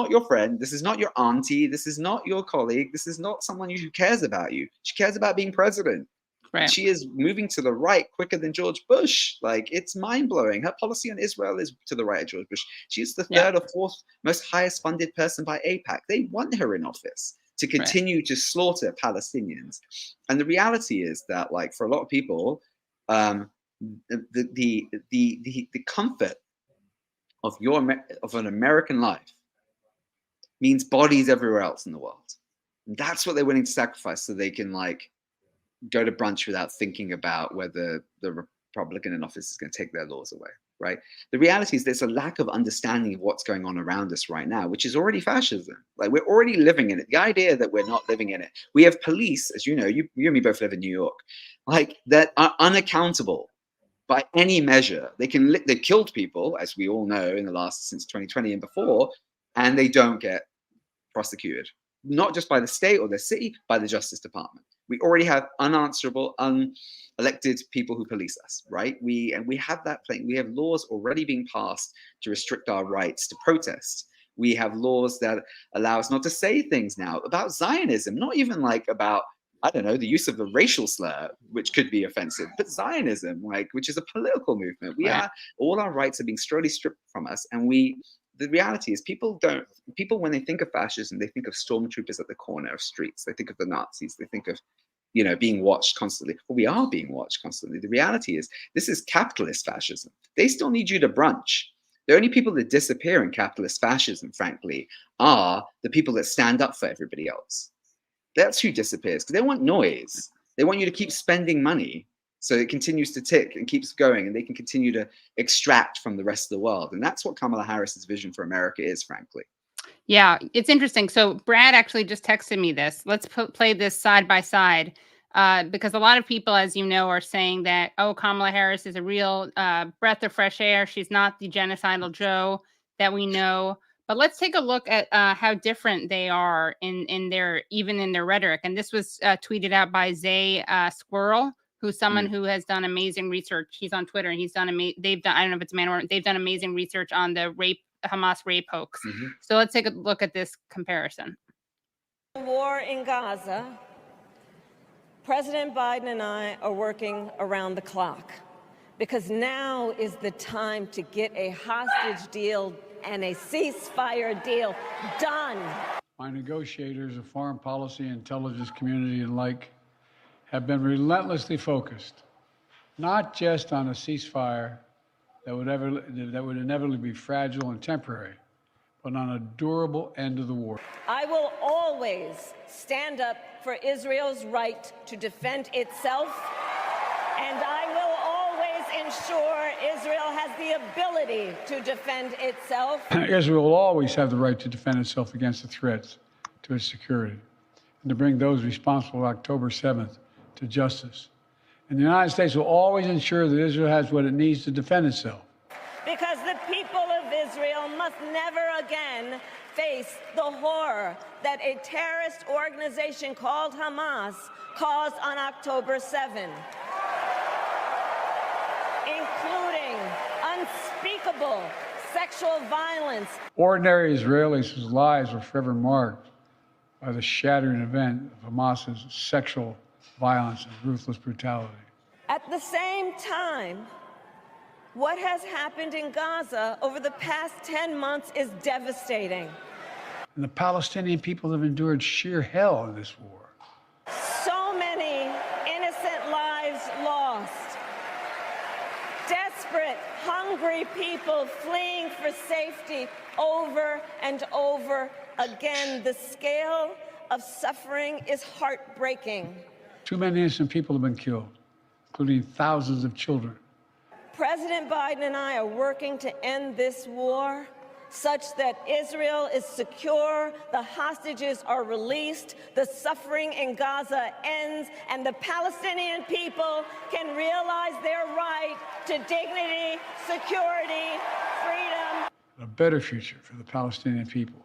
your friend. This is not your auntie. This is not your colleague. This is not someone who cares about you. She cares about being president. Right. She is moving to the right quicker than George Bush. Like, it's mind-blowing. Her policy on Israel is to the right of George Bush. She's the third or fourth most highest funded person by AIPAC. They want her in office to continue to slaughter Palestinians. And the reality is that, like, for a lot of people, the comfort of an American life means bodies everywhere else in the world. And that's what they're willing to sacrifice so they can like go to brunch without thinking about whether the Republican in office is going to take their laws away, right? The reality is there's a lack of understanding of what's going on around us right now, which is already fascism. Like we're already living in it. The idea that we're not living in it. We have police, as you know, you and me both live in New York, like that are unaccountable by any measure. They killed people, as we all know, since 2020 and before, and they don't get prosecuted, not just by the state or the city, by the Justice Department. We already have unanswerable, unelected people who police us, right? We have that thing. We have laws already being passed to restrict our rights to protest. We have laws that allow us not to say things now about Zionism, not even like about, I don't know, the use of the racial slur, which could be offensive, but Zionism, like, which is a political movement. All our rights are being slowly stripped from us. And the reality is people, when they think of fascism, they think of stormtroopers at the corner of streets. They think of the Nazis. They think of, being watched constantly. Well, we are being watched constantly. The reality is this is capitalist fascism. They still need you to brunch. The only people that disappear in capitalist fascism, frankly, are the people that stand up for everybody else. That's who disappears because they want noise. They want you to keep spending money so it continues to tick and keeps going and they can continue to extract from the rest of the world. And that's what Kamala Harris's vision for America is, frankly. Yeah, it's interesting. So Brad actually just texted me this. Let's play this side by side because a lot of people, as you know, are saying that, oh, Kamala Harris is a real breath of fresh air. She's not the genocidal Joe that we know. But let's take a look at how different they are in their rhetoric. And this was tweeted out by Zay Squirrel, who's someone who has done amazing research. He's on Twitter and he's done I don't know if it's a man or they've done amazing research on the Hamas rape hoax. So let's take a look at this comparison. The war in Gaza, President Biden and I are working around the clock because now is the time to get a hostage deal and a ceasefire deal done. My negotiators of foreign policy, intelligence community, and like have been relentlessly focused, not just on a ceasefire that would inevitably be fragile and temporary, but on a durable end of the war. I will always stand up for Israel's right to defend itself, and I will always ensure Israel has the ability to defend itself. Israel will always have the right to defend itself against the threats to its security and to bring those responsible for October 7th to justice. And the United States will always ensure that Israel has what it needs to defend itself. Because the people of Israel must never again face the horror that a terrorist organization called Hamas caused on October 7, including unspeakable sexual violence. Ordinary Israelis whose lives were forever marked by the shattering event of Hamas's sexual violence and ruthless brutality. At the same time, what has happened in Gaza over the past 10 months is devastating. And the Palestinian people have endured sheer hell in this war. So many innocent lives lost. Desperate hungry people fleeing for safety over and over again. The scale of suffering is heartbreaking. Too many innocent people have been killed, including thousands of children. President Biden and I are working to end this war such that Israel is secure, the hostages are released, the suffering in Gaza ends, and the Palestinian people can realize their right to dignity, security, freedom. A better future for the Palestinian people,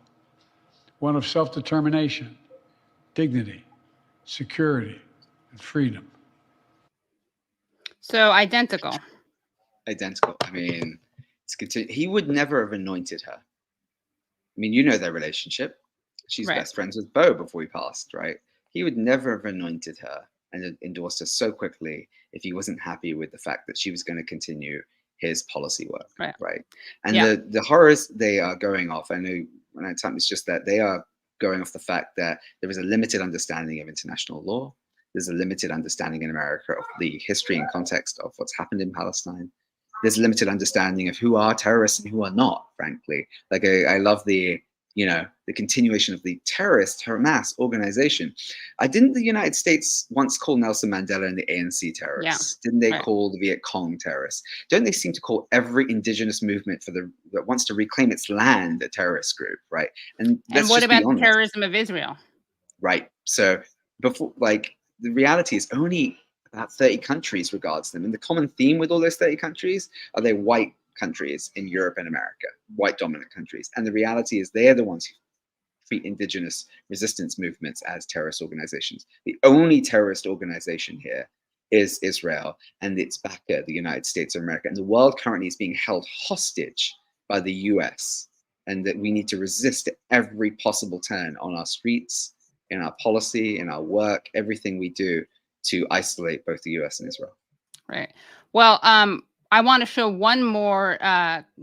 one of self-determination, dignity, security, and freedom. So identical. Identical. I mean, he would never have anointed her. I mean, you know their relationship. She's Right. best friends with Beau before he passed, right? He would never have anointed her and endorsed her so quickly if he wasn't happy with the fact that she was going to continue his policy work, right? And Yeah. the horrors they are going off, I know when I time it's just that they are going off the fact that there is a limited understanding of international law. There's a limited understanding in America of the history and context of what's happened in Palestine. There's a limited understanding of who are terrorists and who are not, frankly. Like I love the continuation of the terrorist Hamas organization. Didn't the United States once call Nelson Mandela and the ANC terrorists? Yeah. Didn't they call the Viet Cong terrorists? Don't they seem to call every indigenous movement that wants to reclaim its land a terrorist group, right? And what about the terrorism of Israel? Right. So before, like, the reality is only about 30 countries regards them. And the common theme with all those 30 countries are they're white countries in Europe and America, white dominant countries. And the reality is they're the ones who treat indigenous resistance movements as terrorist organizations. The only terrorist organization here is Israel and its backer, the United States of America. And the world currently is being held hostage by the US, and that we need to resist at every possible turn on our streets, in our policy, in our work, everything we do to isolate both the US and Israel. Right. Well, I want to show one more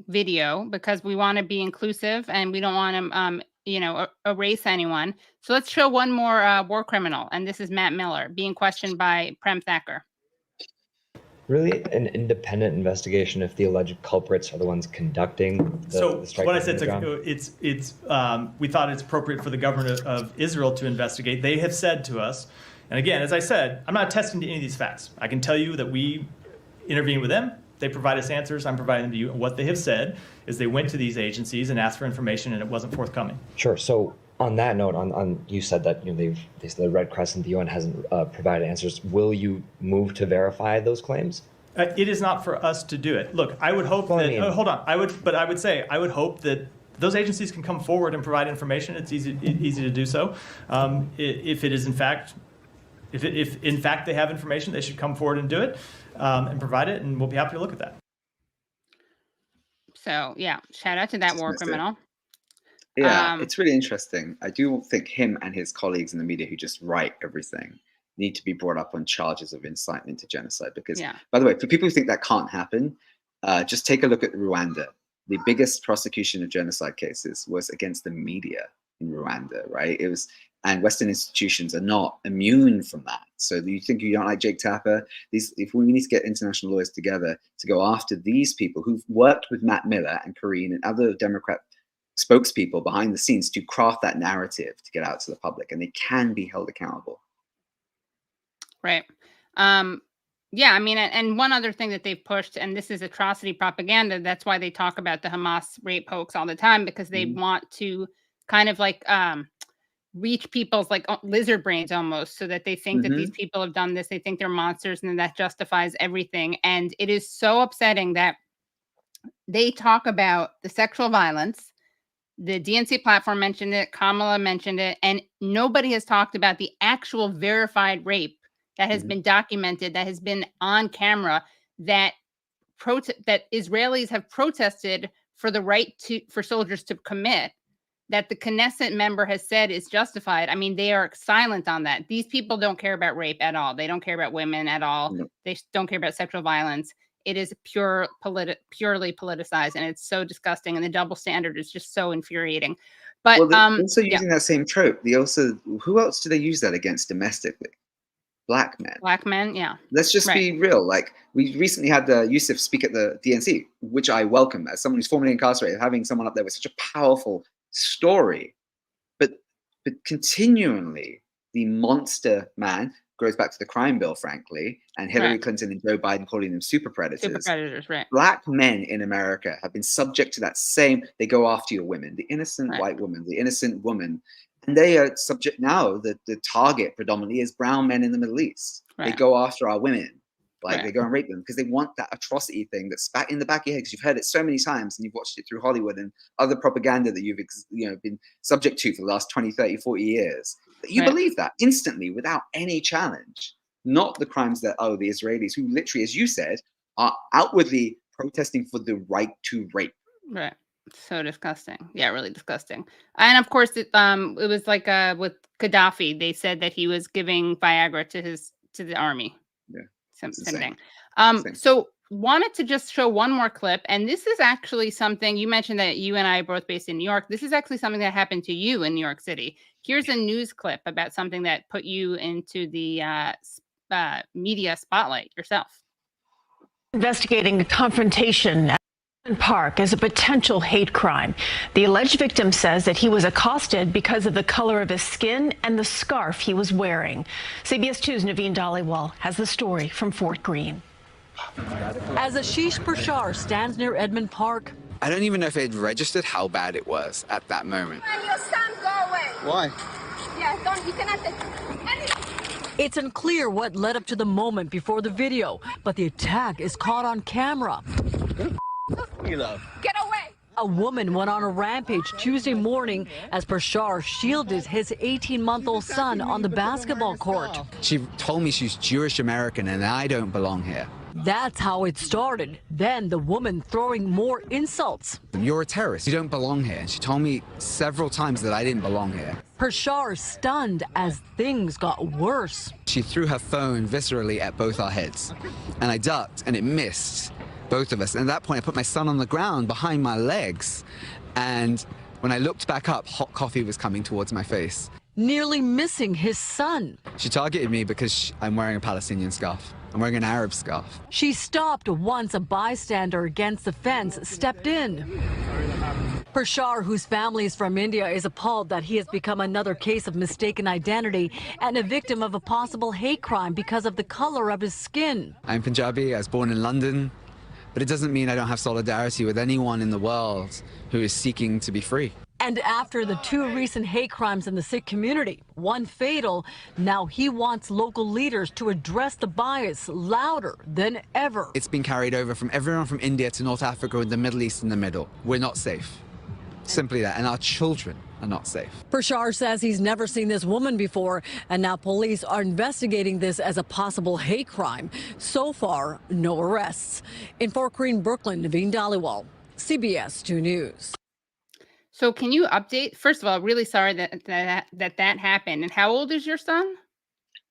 video because we want to be inclusive and we don't want to, erase anyone. So let's show one more war criminal. And this is Matt Miller being questioned by Prem Thacker. Really an independent investigation if the alleged culprits are the ones conducting the strike? What I said, we thought it's appropriate for the government of Israel to investigate. They have said to us, and again, as I said, I'm not attesting to any of these facts. I can tell you that we intervened with them. They provide us answers. I'm providing them to you. And what they have said is they went to these agencies and asked for information, and it wasn't forthcoming. Sure. So on that note, on you said that the Red Crescent, the UN hasn't provided answers. Will you move to verify those claims? It is not for us to do it. Look, I would hope that. Hold on. I would hope that those agencies can come forward and provide information. It's easy to do so. If it is in fact. If in fact they have information, they should come forward and do it and provide it, and we'll be happy to look at that. So, yeah, shout out to that war criminal. Yeah, it's really interesting. I do think him and his colleagues in the media who just write everything need to be brought up on charges of incitement to genocide. Because, by the way, for people who think that can't happen, just take a look at Rwanda. The biggest prosecution of genocide cases was against the media in Rwanda, right? It was. And Western institutions are not immune from that. So you think you don't like Jake Tapper? If we need to get international lawyers together to go after these people who've worked with Matt Miller and Karine and other Democrat spokespeople behind the scenes to craft that narrative to get out to the public, and they can be held accountable. Right. Yeah, I mean, and one other thing that they've pushed, and this is atrocity propaganda. That's why they talk about the Hamas rape hoax all the time, because they want to kind of like reach people's like lizard brains almost, so that they think that these people have done this. They think they're monsters, and then that justifies everything. And it is so upsetting that they talk about the sexual violence. The DNC platform mentioned it. Kamala mentioned it. And nobody has talked about the actual verified rape that has been documented, that has been on camera, that Israelis have protested for the right for soldiers to commit, that the Knesset member has said is justified. I mean, they are silent on that. These people don't care about rape at all. They don't care about women at all. No. They don't care about sexual violence. It is purely politicized, and it's so disgusting. And the double standard is just so infuriating. But also using that same trope, who else do they use that against domestically? black men. Black men, yeah. Let's just be real. Like, we recently had Yusuf speak at the DNC, which I welcome as someone who's formerly incarcerated. Having someone up there with such a powerful story, but continually the monster man goes back to the crime bill, frankly, and Hillary Clinton and Joe Biden calling them super predators. Super predators, right? Black men in America have been subject to that same. They go after your women, the innocent white woman, the innocent woman. And they are subject now, the target predominantly is brown men in the Middle East. They go after our women, like they go and rape them because they want that atrocity thing that's back in the back of your head because you've heard it so many times and you've watched it through Hollywood and other propaganda that you've been subject to for the last 20, 30, 40 years. That you believe that instantly without any challenge, not the crimes that, the Israelis who literally, as you said, are outwardly protesting for the right to rape. Right. So disgusting. Yeah, really disgusting. And of course, it was like with Gaddafi, they said that he was giving Viagra to the army. Yeah, same thing. So wanted to just show one more clip, and this is actually something you mentioned that you and I are both based in New York. This is actually something that happened to you in New York City. Here's a news clip about something that put you into the media spotlight yourself. Investigating a confrontation at Park as a potential hate crime. The alleged victim says that he was accosted because of the color of his skin and the scarf he was wearing. CBS 2's Naveen Dhaliwal has the story from Fort Greene. As Ashish Prashar stands near Edmund Park, I don't even know if they'd registered how bad it was at that moment. Your son, go away. Why? Yeah, you cannot take it's unclear what led up to the moment before the video, but the attack is caught on camera. Get away. A woman went on a rampage Tuesday morning as Prashar shielded his 18-month-old son on the basketball court. She told me she's Jewish American and I don't belong here. That's how it started. Then the woman throwing more insults. You're a terrorist. You don't belong here. And she told me several times that I didn't belong here. Prashar stunned as things got worse. She threw her phone viscerally at both our heads. And I ducked and it missed both of us. And at that point, I put my son on the ground behind my legs. And when I looked back up, hot coffee was coming towards my face. Nearly missing his son. She targeted me because I'm wearing a Palestinian scarf. I'm wearing an Arab scarf. She stopped once a bystander against the fence stepped in. Prashar, whose family is from India, is appalled that he has become another case of mistaken identity and a victim of a possible hate crime because of the color of his skin. I'm Punjabi. I was born in London. But it doesn't mean I don't have solidarity with anyone in the world who is seeking to be free. And after the two recent hate crimes in the Sikh community, one fatal, now he wants local leaders to address the bias louder than ever. It's been carried over from everyone from India to North Africa and the Middle East in the middle. We're not safe. Simply that. And our children are not safe. Prashar says he's never seen this woman before, and now police are investigating this as a possible hate crime. So far, no arrests. In Fort Greene, Brooklyn, Naveen Dhaliwal, CBS 2 News. So can you update? First of all, really sorry that happened. And how old is your son?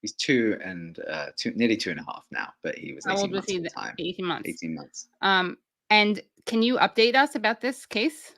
He's two, nearly 2.5 now, but he was 18 months at the time. 18 months. 18 months. And can you update us about this case?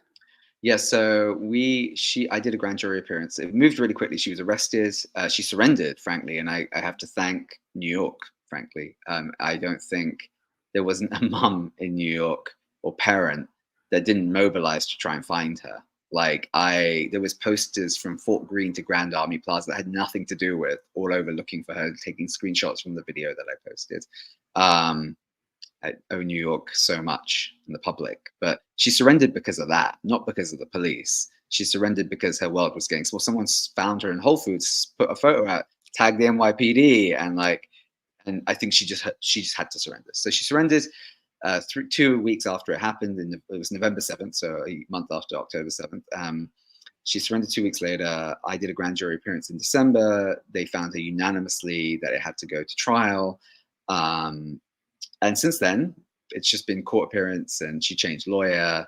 Yeah, so I did a grand jury appearance. It moved really quickly. She was arrested. She surrendered, frankly, and I have to thank New York, frankly. I don't think there wasn't a mum in New York or parent that didn't mobilize to try and find her. There was posters from Fort Greene to Grand Army Plaza that had nothing to do with all over looking for her, taking screenshots from the video that I posted. I owe New York so much and the public, but she surrendered because of that, not because of the police. She surrendered because her world was getting small. Someone found her in Whole Foods, put a photo out, tagged the NYPD, and I think she just had to surrender. So she surrendered 2 weeks after it happened. It was November 7th, so a month after October 7th. She surrendered 2 weeks later. I did a grand jury appearance in December. They found her unanimously that it had to go to trial. And since then, it's just been court appearance, and she changed lawyer,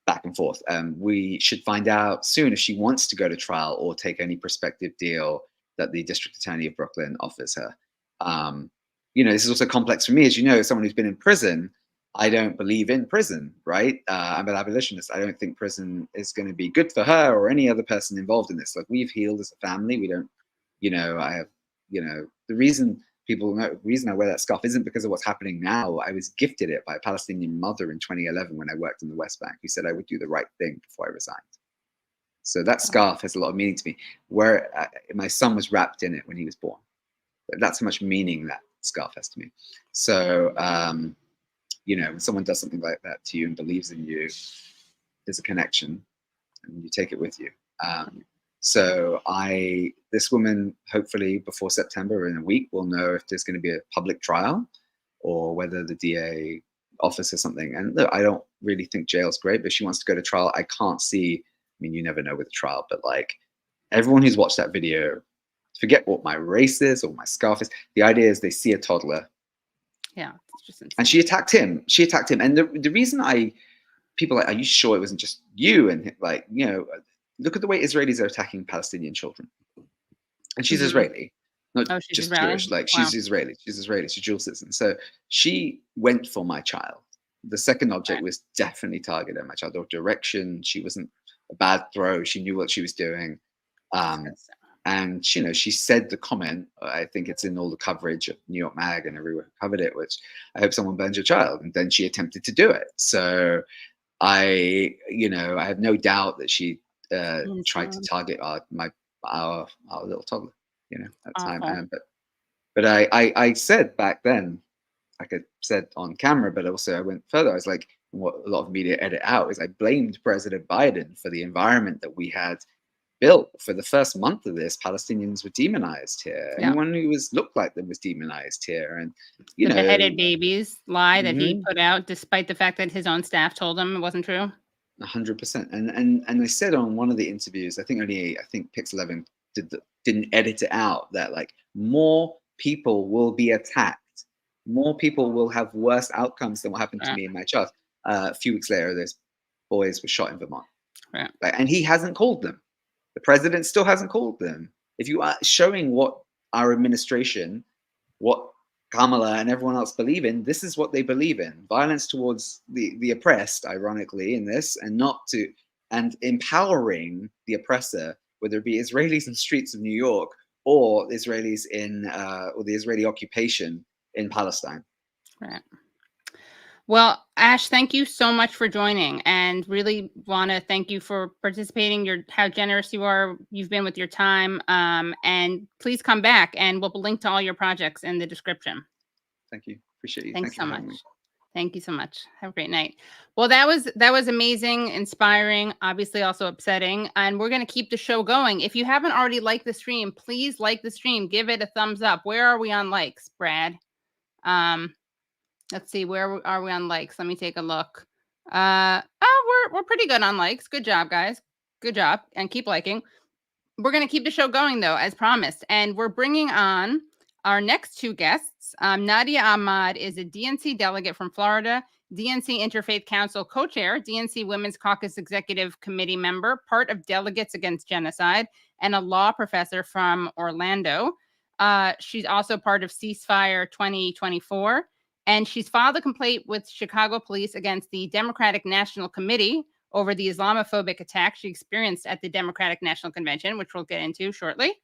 back and forth. We should find out soon if she wants to go to trial or take any prospective deal that the district attorney of Brooklyn offers her. This is also complex for me, as you know, someone who's been in prison. I don't believe in prison, right? I'm an abolitionist. I don't think prison is going to be good for her or any other person involved in this. We've healed as a family. We don't, I have the reason I wear that scarf isn't because of what's happening now. I was gifted it by a Palestinian mother in 2011 when I worked in the West Bank, who said I would do the right thing before I resigned. So that scarf has a lot of meaning to me. Where my son was wrapped in it when he was born. That's how much meaning that scarf has to me. So, when someone does something like that to you and believes in you, there's a connection, and you take it with you. So this woman, hopefully before September, in a week, will know if there's going to be a public trial or whether the DA offers her something. And look, I don't really think jail's great, but if she wants to go to trial, I can't see. I mean, you never know with a trial, but like everyone who's watched that video, forget what my race is or my scarf is. The idea is they see a toddler. Yeah, it's just insane. And she attacked him. And the reason people are like, are you sure it wasn't just you? And like, look at the way Israelis are attacking Palestinian children. And she's Israeli, not she's just Israeli? Jewish. Like Wow. she's Israeli. She's dual citizen. So she went for my child. The second object was definitely targeted at my child. Or direction. She wasn't a bad throw. She knew what she was doing. And she said the comment. I think it's in all the coverage of New York Mag and everyone who covered it, which I hope someone burns your child. And then she attempted to do it. So I have no doubt that she tried to target our little toddler, at the time. But I said back then, like I said on camera, but also I went further. I was like, what a lot of media edit out is I blamed President Biden for the environment that we had built. For the first month of this, Palestinians were demonized here. Yeah. Anyone who looked like them was demonized here. And the beheaded babies lie that he put out, despite the fact that his own staff told him it wasn't true. 100%. And they said on one of the interviews, I think Pix 11 didn't edit it out, that like more people will be attacked. More people will have worse outcomes than what happened to me and my child. A few weeks later, those boys were shot in Vermont. Right. And he hasn't called them. The president still hasn't called them. If you are showing what our administration, what Kamala and everyone else believe in, this is what they believe in. Violence towards the oppressed, ironically, in this, and empowering the oppressor, whether it be Israelis in the streets of New York or Israelis or the Israeli occupation in Palestine. Right. Well, Ash, thank you so much for joining, and really want to thank you for participating. How generous you've been with your time, and please come back, and we'll link to all your projects in the description. Thank you. Appreciate you. Thanks so much. Thank you so much. Have a great night. Well, that was amazing, inspiring, obviously also upsetting, and we're going to keep the show going. If you haven't already liked the stream, please like the stream. Give it a thumbs up. Where are we on likes, Brad? Let's see, where are we on likes? Let me take a look. We're pretty good on likes. Good job, guys. Good job, and keep liking. We're going to keep the show going, though, as promised, and we're bringing on our next two guests. Nadia Ahmad is a DNC delegate from Florida, DNC Interfaith Council co-chair, DNC Women's Caucus Executive Committee member, part of Delegates Against Genocide, and a law professor from Orlando. She's also part of Ceasefire 2024. And she's filed a complaint with Chicago police against the Democratic National Committee over the Islamophobic attack she experienced at the Democratic National Convention, which we'll get into shortly.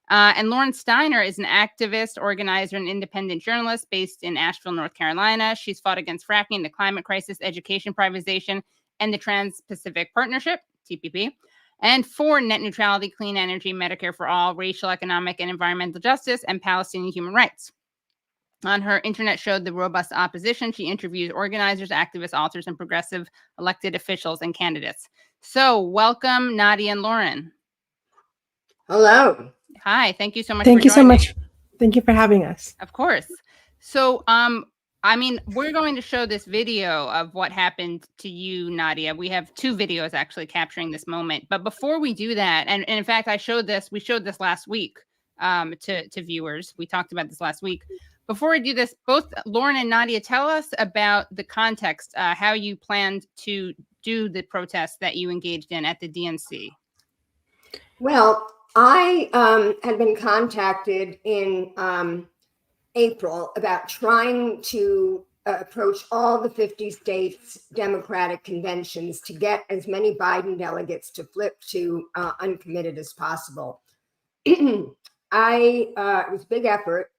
And Lauren Steiner is an activist, organizer, and independent journalist based in Asheville, North Carolina. She's fought against fracking, the climate crisis, education privatization, and the Trans-Pacific Partnership, TPP, and for net neutrality, clean energy, Medicare for all, racial, economic, and environmental justice, and Palestinian human rights. On her internet show, The Robust Opposition, she interviews organizers, activists, authors, and progressive elected officials and candidates. So welcome, Nadia and Lauren. Hello. Hi, thank you so much Thank for you so joining. much. Thank you for having us. Of course. So, we're going to show this video of what happened to you, Nadia. We have two videos actually capturing this moment. But before we do that, and in fact, we showed this last week to viewers. We talked about this last week. Before we do this, both Lauren and Nadia, tell us about the context, how you planned to do the protest that you engaged in at the DNC. Well, I had been contacted in April about trying to approach all the 50 states Democratic conventions to get as many Biden delegates to flip to uncommitted as possible. it was a big effort,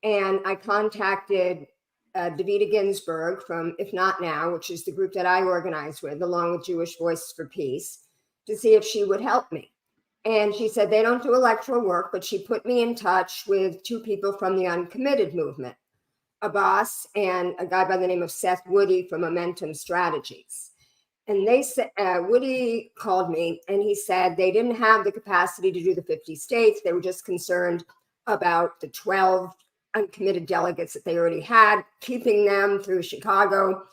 and I contacted Davida Ginsburg from If Not Now, which is the group that I organize with, along with Jewish Voices for Peace, to see if she would help me. And she said they don't do electoral work, but she put me in touch with two people from the Uncommitted movement, Abbas and a guy by the name of Seth Woody from Momentum Strategies. And they said, Woody called me and he said they didn't have the capacity to do the 50 states. They were just concerned about the 12 uncommitted delegates that they already had, keeping them through Chicago.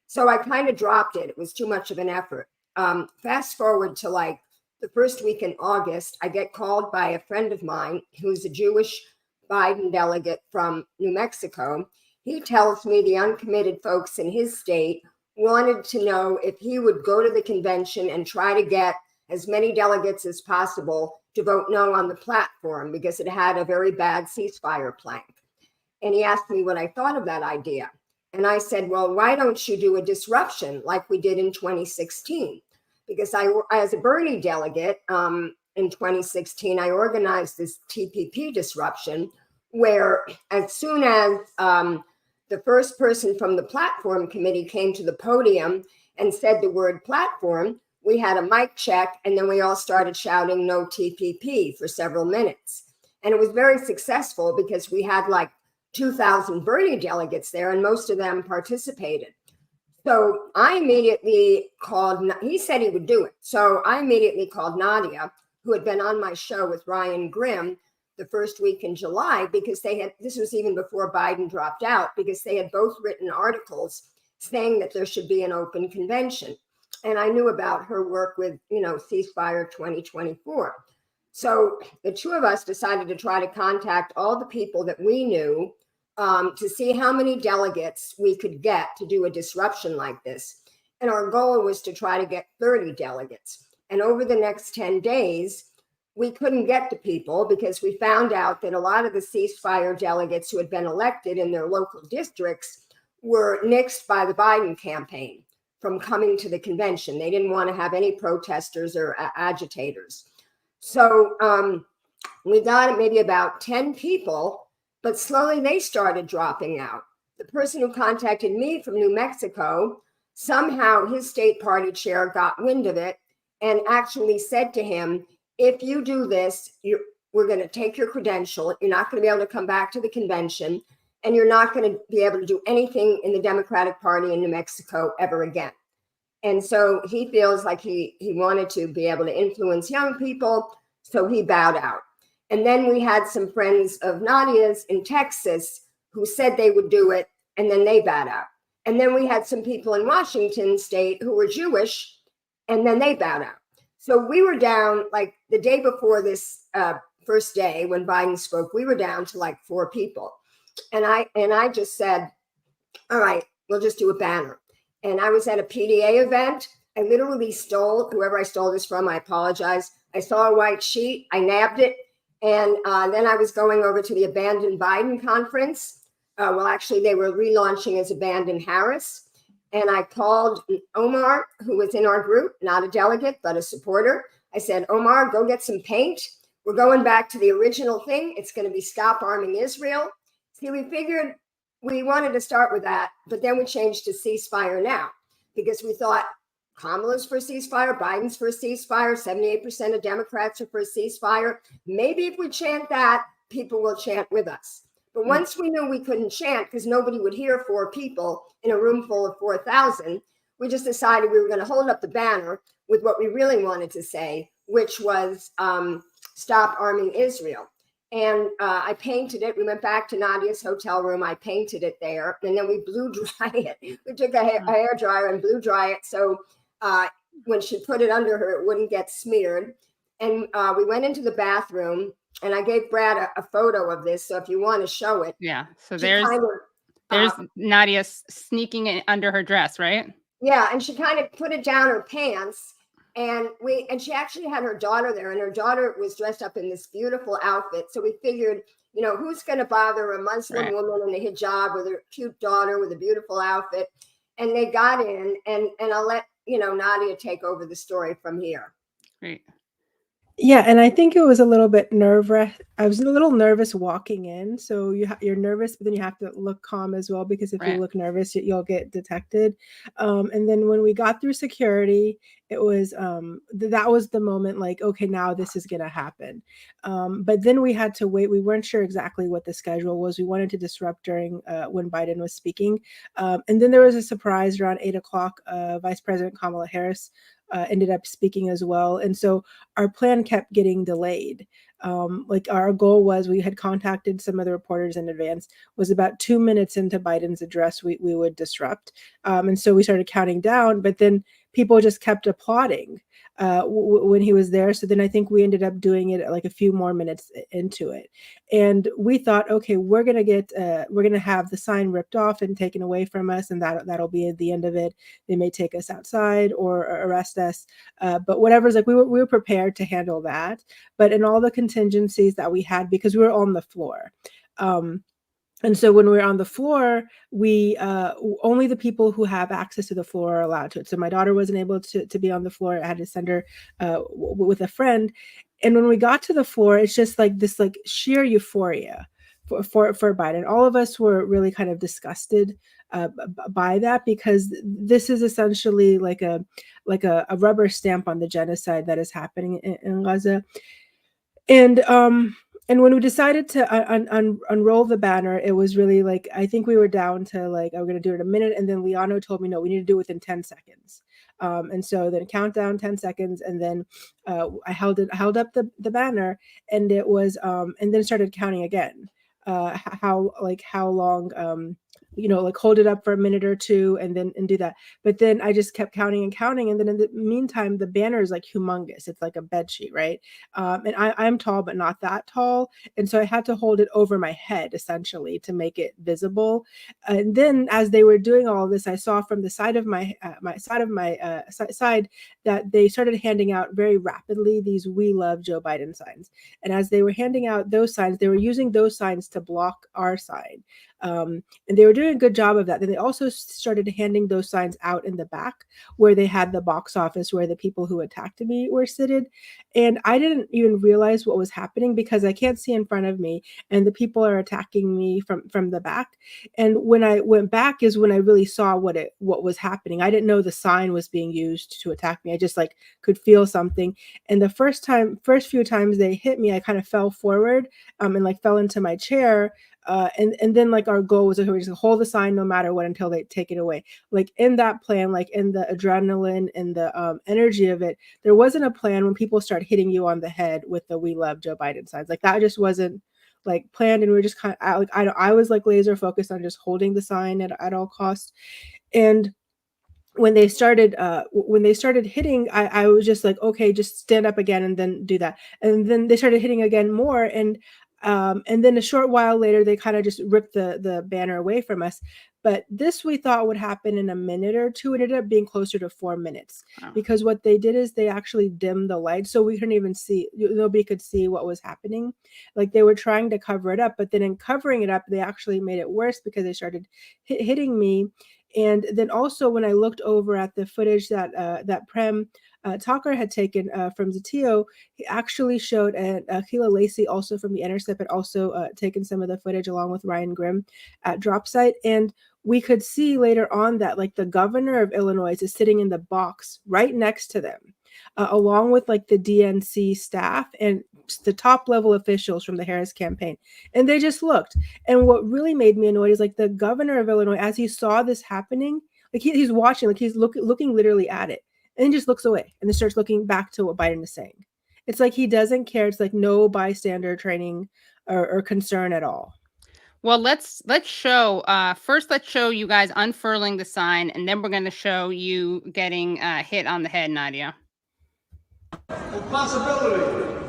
So I kind of dropped it. It was too much of an effort. Fast forward to like the first week in August, I get called by a friend of mine who's a Jewish Biden delegate from New Mexico. He tells me the uncommitted folks in his state wanted to know if he would go to the convention and try to get as many delegates as possible to vote no on the platform because it had a very bad ceasefire plank. And he asked me what I thought of that idea. And I said, well, why don't you do a disruption like we did in 2016? Because as a Bernie delegate in 2016, I organized this TPP disruption where as soon as the first person from the platform committee came to the podium and said the word platform, we had a mic check, and then we all started shouting no TPP for several minutes. And it was very successful because we had like 2,000 Bernie delegates there, and most of them participated. So I immediately called, he said he would do it. So I immediately called Nadia, who had been on my show with Ryan Grimm the first week in July, because this was even before Biden dropped out, because they had both written articles saying that there should be an open convention. And I knew about her work with, Ceasefire 2024. So the two of us decided to try to contact all the people that we knew to see how many delegates we could get to do a disruption like this. And our goal was to try to get 30 delegates. And over the next 10 days, we couldn't get to people because we found out that a lot of the ceasefire delegates who had been elected in their local districts were nixed by the Biden campaign from coming to the convention. They didn't want to have any protesters or agitators. So we got maybe about 10 people, but slowly they started dropping out. The person who contacted me from New Mexico, somehow his state party chair got wind of it and actually said to him, if you do this, we're going to take your credential. You're not going to be able to come back to the convention, and you're not going to be able to do anything in the Democratic Party in New Mexico ever again. And so he feels like he wanted to be able to influence young people, so he bowed out. And then we had some friends of Nadia's in Texas who said they would do it, and then they bowed out. And then we had some people in Washington state who were Jewish, and then they bowed out. So we were down, like the day before this first day when Biden spoke, we were down to like 4 people. And I just said, all right, we'll just do a banner. And I was at a PDA event. I literally stole, whoever I stole this from, I apologize. I saw a white sheet, I nabbed it. And then I was going over to the Abandon Biden conference. Well, actually, they were relaunching as Abandon Harris. And I called Omar, who was in our group, not a delegate, but a supporter. I said, Omar, go get some paint. We're going back to the original thing. It's going to be Stop Arming Israel. See, we figured we wanted to start with that, but then we changed to Ceasefire Now because we thought Kamala's for a ceasefire, Biden's for a ceasefire, 78% of Democrats are for a ceasefire. Maybe if we chant that, people will chant with us. But once we knew we couldn't chant because nobody would hear 4 people in a room full of 4,000, we just decided we were going to hold up the banner with what we really wanted to say, which was Stop Arming Israel. And I painted it. We went back to Nadia's hotel room. I painted it there. And then we blew dry it. We took a hair dryer and blew dry it. So when she put it under her, it wouldn't get smeared. And we went into the bathroom. And I gave Brad a photo of this. So if you want to show it. Yeah. So there's Nadia sneaking it under her dress, right? Yeah. And she kind of put it down her pants. And she actually had her daughter there. And her daughter was dressed up in this beautiful outfit. So we figured, who's going to bother a Muslim woman in a hijab with her cute daughter with a beautiful outfit? And they got in. And I'll let, Nadia take over the story from here. Great. Yeah, and I think it was a little bit I was a little nervous walking in. So you're nervous, but then you have to look calm as well, because if you Right. look nervous, you'll get detected. And then when we got through security, it was that was the moment, like, okay, now this is gonna happen. But then we had to wait. We weren't sure exactly what the schedule was. We wanted to disrupt during when Biden was speaking, and then there was a surprise around 8 o'clock. Vice President Kamala Harris ended up speaking as well, and so our plan kept getting delayed. Like our goal was, we had contacted some of the reporters in advance, was about 2 minutes into Biden's address, we would disrupt. And so we started counting down, but then people just kept applauding when he was there. So then I think we ended up doing it like a few more minutes into it. And we thought, okay, we're going to have the sign ripped off and taken away from us. And that'll be at the end of it. They may take us outside or arrest us. But whatever's, like, we were prepared to handle that. But in all the contingencies that we had, because we were on the floor, and so when we were on the floor, we only the people who have access to the floor are allowed to it. So my daughter wasn't able to be on the floor. I had to send her with a friend. And when we got to the floor, it's just like this, like, sheer euphoria for Biden. All of us were really kind of disgusted by that, because this is essentially like a rubber stamp on the genocide that is happening in Gaza. And when we decided to unroll the banner, it was really like, I think we were down to like, we're going to do it in a minute. And then Liano told me, no, we need to do it within 10 seconds. And so then countdown 10 seconds. And then I held up the banner, and it was, and then started counting again, how long, like hold it up for a minute or two and do that. But then I just kept counting and counting. And then in the meantime, the banner is like humongous. It's like a bed sheet, right? And I'm tall, but not that tall. And so I had to hold it over my head essentially to make it visible. And then as they were doing all of this, I saw from the side of my side that they started handing out very rapidly these "We Love Joe Biden" signs. And as they were handing out those signs, they were using those signs to block our sign. And they were doing a good job of that. Then they also started handing those signs out in the back where they had the box office where the people who attacked me were seated. And I didn't even realize what was happening because I can't see in front of me, and the people are attacking me from the back. And when I went back is when I really saw what was happening. I didn't know the sign was being used to attack me. I just like could feel something. And the first few times they hit me, I kind of fell forward and like fell into my chair. And then like our goal was, okay, we're just gonna hold the sign no matter what until they take it away. Like in that plan, like in the adrenaline and the energy of it, there wasn't a plan when people start hitting you on the head with the "We Love Joe Biden" signs. Like that just wasn't like planned, and we were just kind of like, I was like laser focused on just holding the sign at all costs. And when they started hitting, I was just like, okay, just stand up again and then do that. And then they started hitting again more. And then a short while later, they kind of just ripped the banner away from us. But this we thought would happen in a minute or two. It ended up being closer to 4 minutes because what they did is they actually dimmed the light. So we couldn't even see, nobody could see what was happening. Like they were trying to cover it up, but then in covering it up, they actually made it worse because they started hitting me. And then also when I looked over at the footage that Prem Talker had taken from Zatio, he actually showed, and Keila Lacey also from The Intercept had also taken some of the footage along with Ryan Grimm at Drop Site. And we could see later on that like the governor of Illinois is sitting in the box right next to them, along with like the DNC staff and the top level officials from the Harris campaign. And they just looked. And what really made me annoyed is like the governor of Illinois, as he saw this happening, like he's watching, like he's looking literally at it, and then just looks away and then starts looking back to what Biden is saying. It's like he doesn't care. It's like no bystander training or concern at all. Well, let's show first. Let's show you guys unfurling the sign, and then we're going to show you getting hit on the head, Nadia. Impossibility.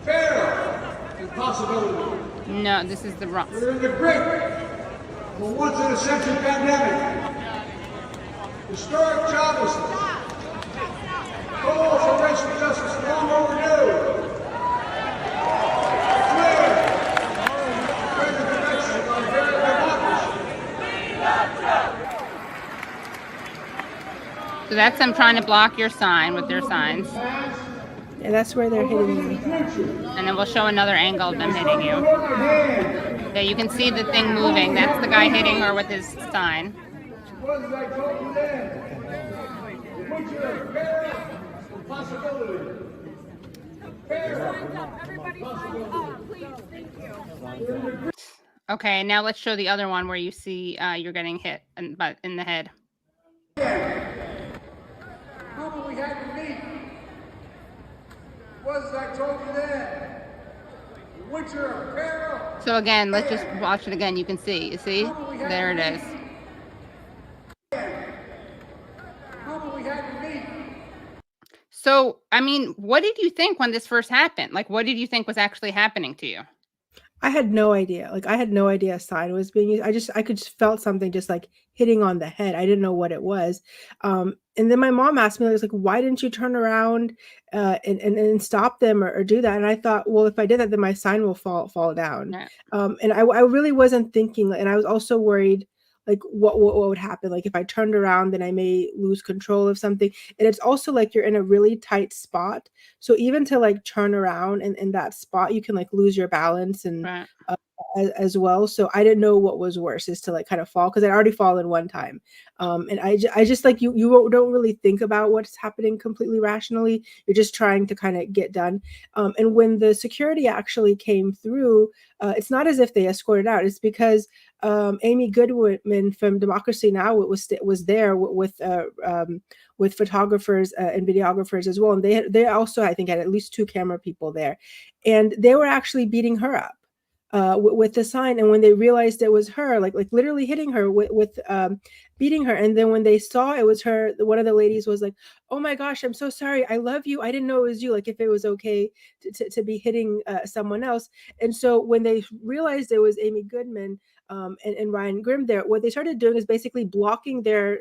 Fail. Impossibility. No, this is the wrong. We're in the grip of a once-in-a-century pandemic. Historic joblessness. Calls for racial justice long overdue. So that's them trying to block your sign with their signs. Yeah, that's where they're hitting me. And then we'll show another angle of them hitting you. Yeah, you can see the thing moving. That's the guy hitting her with his sign. Okay, now let's show the other one where you see you're getting hit in the head. We had to meet. Was I told you that? Winter apparel. So again, let's just watch it again. You can see. You see? There it is. We had to meet. So, I mean, what did you think when this first happened? Like, what did you think was actually happening to you? I had no idea. Like, I had no idea a sign was being used. I could just felt something just like hitting on the head. I didn't know what it was. And then my mom asked me, like, why didn't you turn around and stop them or do that? And I thought, well, if I did that, then my sign will fall down. Yeah. And I really wasn't thinking. And I was also worried, like, what would happen? Like, if I turned around, then I may lose control of something. And it's also like you're in a really tight spot. So even to like turn around in that spot, you can like lose your balance and Right. as well. So I didn't know what was worse, is to like kind of fall, because I'd already fallen one time. And I just like you don't really think about what's happening completely rationally. You're just trying to kind of get done. And when the security actually came through, it's not as if they escorted out. It's because Amy Goodman from Democracy Now! was there with photographers and videographers as well. And they also, I think, had at least 2 camera people there. And they were actually beating her up with the sign. And when they realized it was her, like literally hitting her with beating her. And then when they saw it was her, one of the ladies was like, "Oh my gosh, I'm so sorry. I love you. I didn't know it was you." Like, if it was okay to be hitting someone else. And so when they realized it was Amy Goodman and Ryan Grimm there, what they started doing is basically blocking their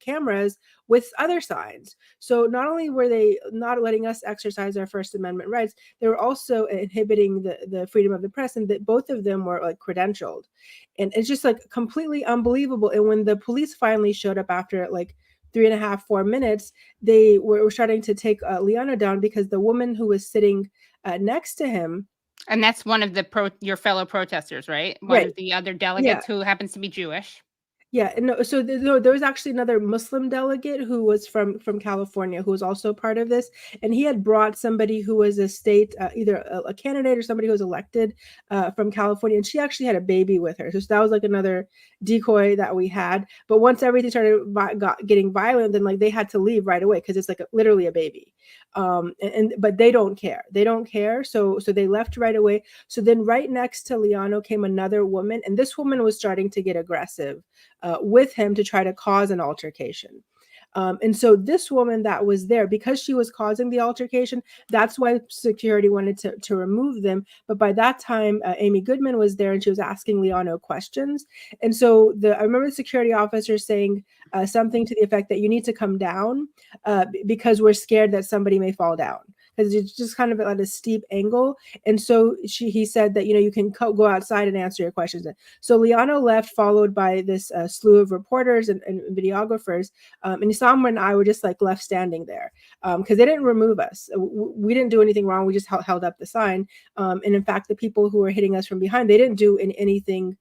cameras with other signs. So not only were they not letting us exercise our First Amendment rights, they were also inhibiting the freedom of the press, and that both of them were like credentialed. And it's just like completely unbelievable. And when the police finally showed up after like 3.5, 4 minutes, they were starting to take Liano down, because the woman who was sitting next to him. And that's one of your fellow protesters, right? One of the other delegates who happens to be Jewish. Yeah, no. So there was actually another Muslim delegate who was from California, who was also part of this, and he had brought somebody who was a state, either a candidate or somebody who was elected from California, and she actually had a baby with her. So that was like another decoy that we had. But once everything started getting violent, then like they had to leave right away, because it's like literally a baby. But they don't care. They don't care. So they left right away. So then right next to Liano came another woman, and this woman was starting to get aggressive with him to try to cause an altercation. And so this woman that was there, because she was causing the altercation, that's why security wanted to remove them. But by that time, Amy Goodman was there, and she was asking Liano questions. And so I remember the security officer saying something to the effect that you need to come down because we're scared that somebody may fall down, because it's just kind of at a steep angle. And so he said that, you can go outside and answer your questions. So Liano left, followed by this slew of reporters and videographers. And Isam and I were just like left standing there because they didn't remove us. We didn't do anything wrong. We just held up the sign. And in fact, the people who were hitting us from behind, they didn't do anything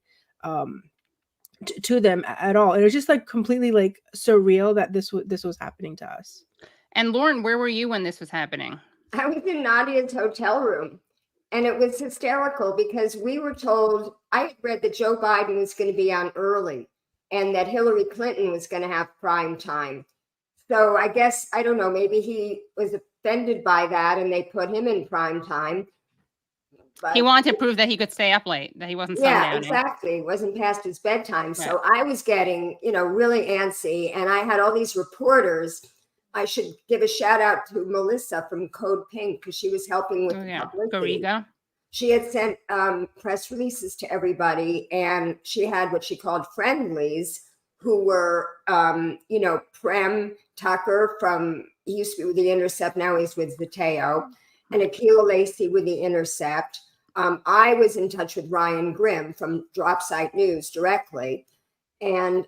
to them at all. It was just like completely like surreal that this was happening to us. And Lauren, where were you when this was happening? I was in Nadia's hotel room, and it was hysterical because we were told, I had read that Joe Biden was going to be on early and that Hillary Clinton was going to have prime time. So I guess, I don't know, maybe he was offended by that and they put him in prime time. But he wanted to prove that he could stay up late, that he wasn't sundowning. Yeah, exactly. It wasn't past his bedtime. Right. So I was getting, really antsy, and I had all these reporters. I should give a shout out to Melissa from Code Pink, because she was helping with publicity. Garriga. She had sent press releases to everybody, and she had what she called friendlies, who were, Prem Tucker he used to be with The Intercept, now he's with Viteo, and Akilah Lacey with The Intercept. I was in touch with Ryan Grimm from Dropsite News directly, and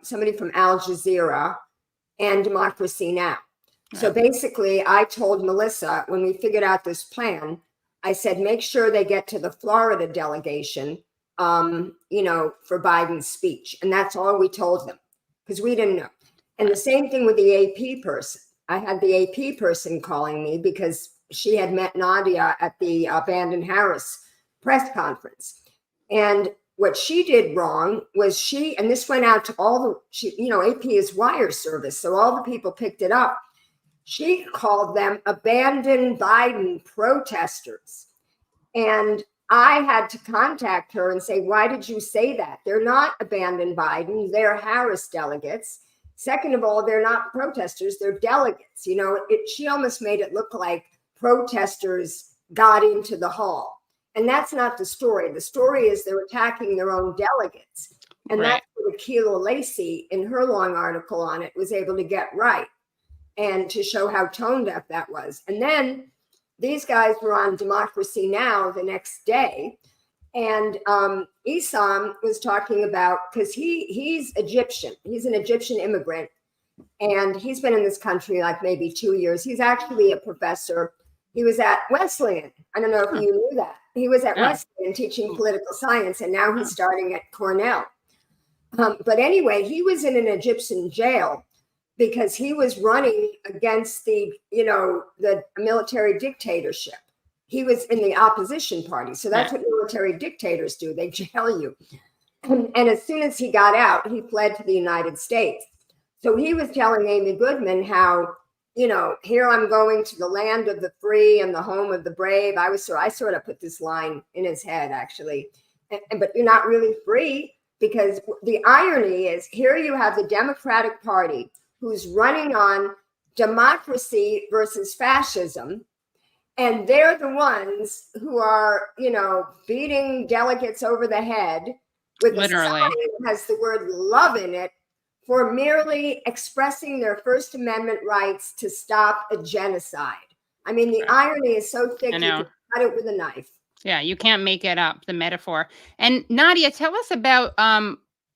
somebody from Al Jazeera and Democracy Now! So basically, I told Melissa when we figured out this plan, I said, make sure they get to the Florida delegation, for Biden's speech. And that's all we told them because we didn't know. And the same thing with the AP person. I had the AP person calling me because she had met Nadia at the Bandon Harris press conference. And what she did wrong was and this went out to all AP is wire service. So all the people picked it up. She called them abandoned Biden protesters. And I had to contact her and say, why did you say that? They're not abandoned Biden. They're Harris delegates. Second of all, they're not protesters. They're delegates. She almost made it look like protesters got into the hall. And that's not the story. The story is they're attacking their own delegates. And that's what Akilah Lacey, in her long article on it, was able to get right. And to show how tone deaf that was. And then these guys were on Democracy Now! The next day. And Issam was talking about, because he's Egyptian. He's an Egyptian immigrant. And he's been in this country like maybe 2 years. He's actually a professor. He was at Wesleyan. I don't know if you knew that. He was at Wesleyan teaching political science. And now he's starting at Cornell. But anyway, he was in an Egyptian jail because he was running against the military dictatorship. He was in the opposition party. So that's what military dictators do. They jail you. And as soon as he got out, he fled to the United States. So he was telling Amy Goodman how, here I'm going to the land of the free and the home of the brave. I sort of put this line in his head, actually. But you're not really free, because the irony is here you have the Democratic Party who's running on democracy versus fascism. And they're the ones who are, beating delegates over the head with a sign that has the word love in it for merely expressing their First Amendment rights to stop a genocide. I mean, the irony is so thick, you can cut it with a knife. Yeah, you can't make it up, the metaphor. And Nadia, tell us about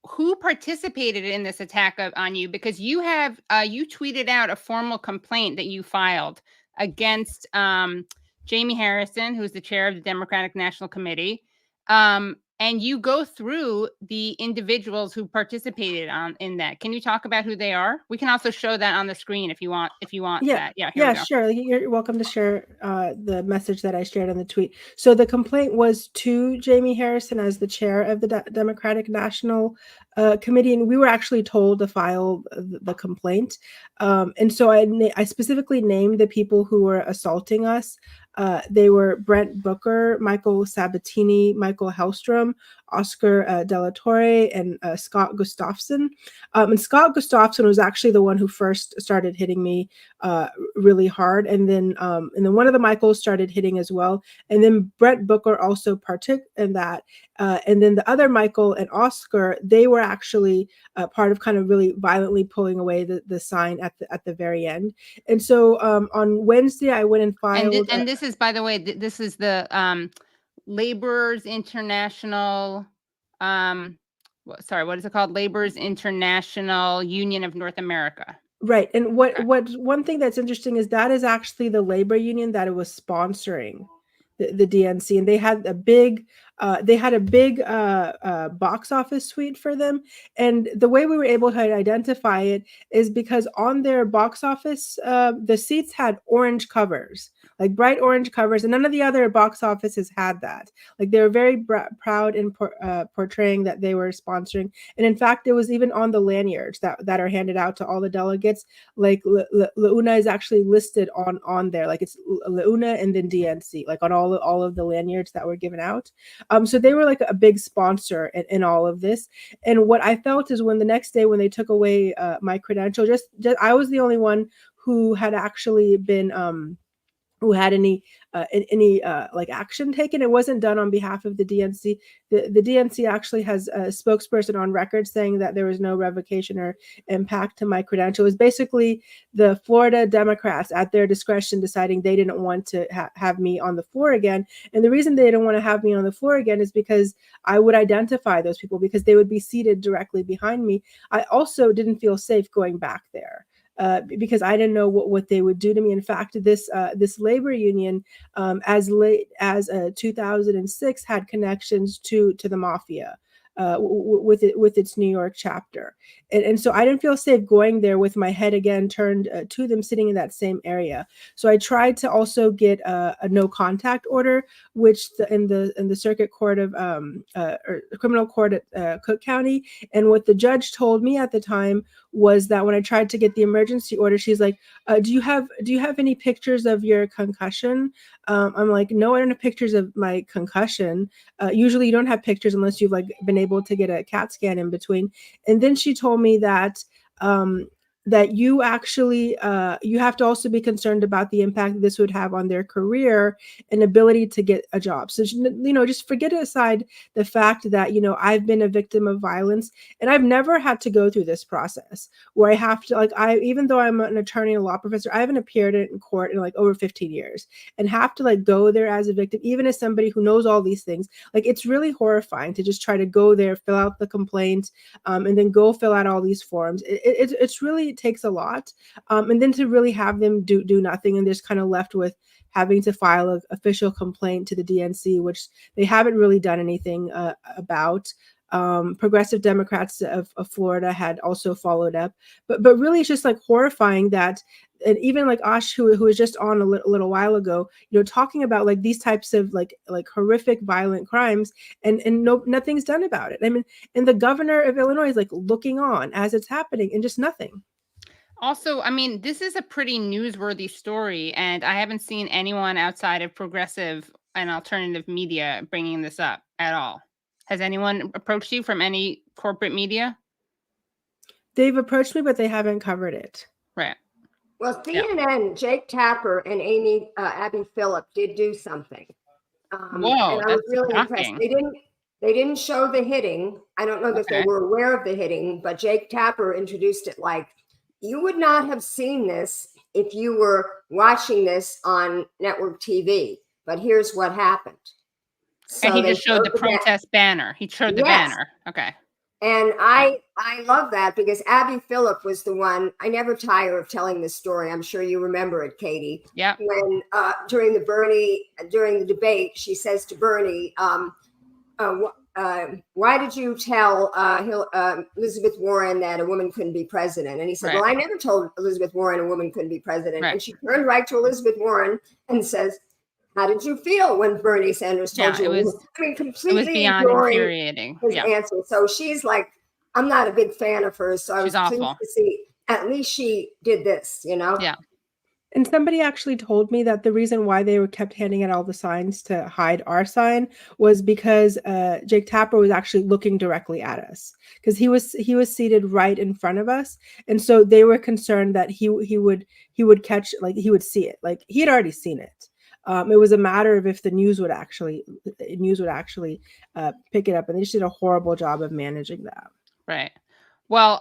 who participated in this attack on you, because you have you tweeted out a formal complaint that you filed against Jamie Harrison, who's the chair of the Democratic National Committee, and you go through the individuals who participated in that. Can you talk about who they are? We can also show that on the screen if you want. That. Yeah, sure. You're welcome to share the message that I shared on the tweet. So the complaint was to Jamie Harrison as the chair of the Democratic National Committee, and we were actually told to file the complaint. And so I specifically named the people who were assaulting us. They were Brent Booker, Michael Sabatini, Michael Hellstrom, Oscar De La Torre, and Scott Gustafson. And Scott Gustafson was actually the one who first started hitting me really hard. And then one of the Michaels started hitting as well. And then Brent Booker also partook in that. And then the other Michael and Oscar, they were actually part of kind of really violently pulling away the sign at the very end. And so on Wednesday, I went and filed. And this is, by the way, this is the Laborers International. What is it called? Laborers International Union of North America. Right. And what one thing that's interesting is that is actually the labor union that it was sponsoring the DNC, and they had a big box office suite for them. And the way we were able to identify it is because on their box office, the seats had orange covers, like bright orange covers, and none of the other box offices had that. Like they were very proud in portraying that they were sponsoring. And in fact, it was even on the lanyards that are handed out to all the delegates. Like Leuna is actually listed on there, like it's Leuna and then DNC, like on all of the lanyards that were given out. So they were like a big sponsor in all of this. And what I felt is when the next day, when they took away my credential, just I was the only one who had actually been who had any like action taken. It wasn't done on behalf of the DNC. The DNC actually has a spokesperson on record saying that there was no revocation or impact to my credential. It was basically the Florida Democrats at their discretion deciding they didn't want to have me on the floor again. And the reason they didn't want to have me on the floor again is because I would identify those people, because they would be seated directly behind me. I also didn't feel safe going back there. because I didn't know what they would do to me. In fact, this labor union, as late as 2006, had connections to the mafia. With its New York chapter, and so I didn't feel safe going there with my head again turned to them, sitting in that same area. So I tried to also get a no contact order, which in the circuit court of or criminal court at Cook County. And what the judge told me at the time was that when I tried to get the emergency order, she's like, "Do you have any pictures of your concussion?" I'm like, "No, I don't have pictures of my concussion." Usually, you don't have pictures unless you've like been able to get a CAT scan in between. And then she told me that that you actually you have to also be concerned about the impact this would have on their career and ability to get a job. So, just forget aside the fact that, I've been a victim of violence, and I've never had to go through this process where I have to, even though I'm an attorney and a law professor, I haven't appeared in court in over 15 years and have to go there as a victim, even as somebody who knows all these things. It's really horrifying to just try to go there, fill out the complaint, and then go fill out all these forms. It's really takes a lot, and then to really have them do nothing, and just kind of left with having to file an official complaint to the DNC, which they haven't really done anything about. Progressive Democrats of Florida had also followed up, but really it's just horrifying that, and even Ash, who was just on a little while ago, talking about these types of horrific violent crimes, and nothing's done about it. I mean, and the governor of Illinois is looking on as it's happening, and just nothing. Also, I mean, this is a pretty newsworthy story, and I haven't seen anyone outside of progressive and alternative media bringing this up at all. Has anyone approached you from any corporate media? They've approached me, but they haven't covered it. Right. Well, CNN, Jake Tapper and Abby Phillip did do something. Whoa, and I was really impressed. They didn't show the hitting. I don't know that they were aware of the hitting, but Jake Tapper introduced it you would not have seen this if you were watching this on network TV. But here's what happened. So and he just showed the protest banner. He showed the banner. Okay. And I love that, because Abby Phillip was the one. I never tire of telling this story. I'm sure you remember it, Katie. Yeah. When during the debate, she says to Bernie, why did you tell Elizabeth Warren that a woman couldn't be president? And he said, well, I never told Elizabeth Warren a woman couldn't be president. And she turned right to Elizabeth Warren and says, how did you feel when Bernie Sanders told you? Completely it was beyond infuriating. His answer. So she's I'm not a big fan of hers. So I was pleased to see at least she did this, Yeah. And somebody actually told me that the reason why they were kept handing out all the signs to hide our sign was because Jake Tapper was actually looking directly at us, because he was seated right in front of us, and so they were concerned that he would catch, he would see it, he had already seen it. It was a matter of if the news would actually pick it up, and they just did a horrible job of managing that. Right. Well,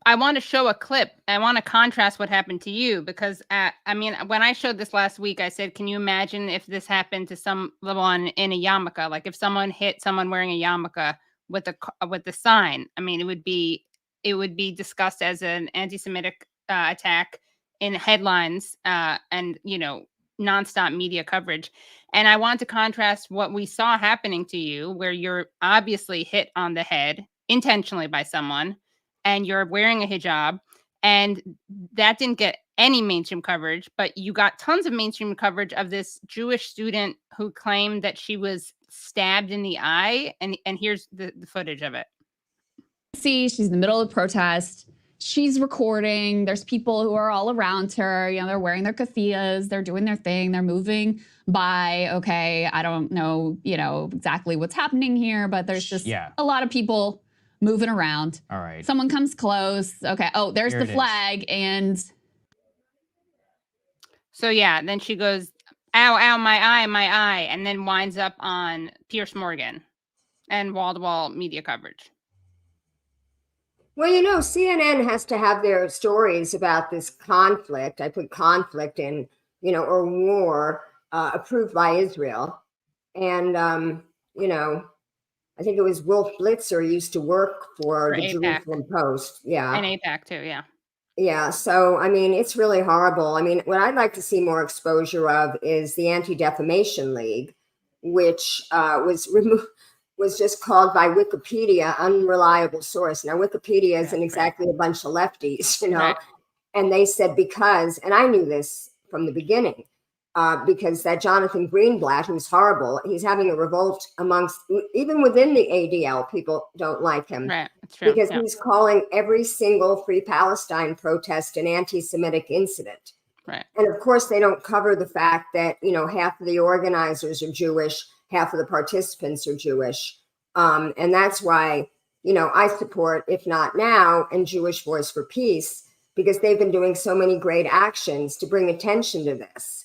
I want to show a clip. I want to contrast what happened to you, because when I showed this last week, I said, can you imagine if this happened to someone in a yarmulke? If someone hit someone wearing a yarmulke with the sign, it would be discussed as an anti-Semitic attack in headlines and nonstop media coverage. And I want to contrast what we saw happening to you, where you're obviously hit on the head intentionally by someone, and you're wearing a hijab, and that didn't get any mainstream coverage, but you got tons of mainstream coverage of this Jewish student who claimed that she was stabbed in the eye, and here's the footage of it. See, she's in the middle of the protest. She's recording. There's people who are all around her. They're wearing their keffiyehs. They're doing their thing. They're moving by. Okay, I don't know, exactly what's happening here, but there's just a lot of people moving around. All right. Someone comes close. Okay. Oh, there's the flag. And so, then she goes, ow, ow, my eye, and then winds up on Piers Morgan and wall-to-wall media coverage. Well, CNN has to have their stories about this conflict. I put conflict in, or war approved by Israel. And, I think it was Wolf Blitzer used to work for the APAC. Jerusalem Post. Yeah. And APAC too, yeah. Yeah, so I mean, it's really horrible. I mean, what I'd like to see more exposure of is the Anti-Defamation League, which was just called by Wikipedia unreliable source. Now, Wikipedia isn't exactly a bunch of lefties, you know, Right. and they said because, and I knew this from the beginning, because that Jonathan Greenblatt, who's horrible, he's having a revolt amongst, even within the ADL, people don't like him. Right. That's true. Because Yeah. he's calling every single Free Palestine protest an anti-Semitic incident. Right. And of course, they don't cover the fact that, you know, half of the organizers are Jewish, half of the participants are Jewish. And that's why, you know, I support If Not Now and Jewish Voice for Peace, because they've been doing so many great actions to bring attention to this.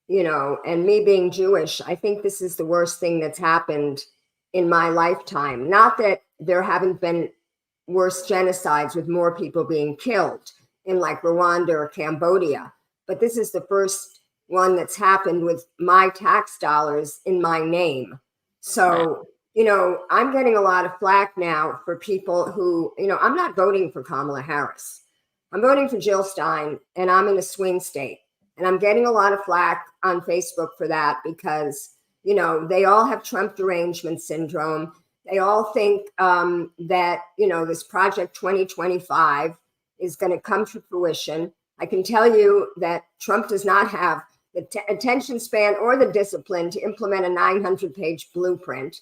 You know, and me being Jewish, I think this is the worst thing that's happened in my lifetime. Not that there haven't been worse genocides with more people being killed in like Rwanda or Cambodia, but this is the first one that's happened with my tax dollars in my name. So, you know, I'm getting a lot of flack now for people who, you know, I'm not voting for Kamala Harris. I'm voting for Jill Stein, and I'm in a swing state. And I'm getting a lot of flack on Facebook for that because, you know, they all have Trump derangement syndrome. They all think that, you know, this Project 2025 is going to come to fruition. I can tell you that Trump does not have the attention span or the discipline to implement a 900-page blueprint.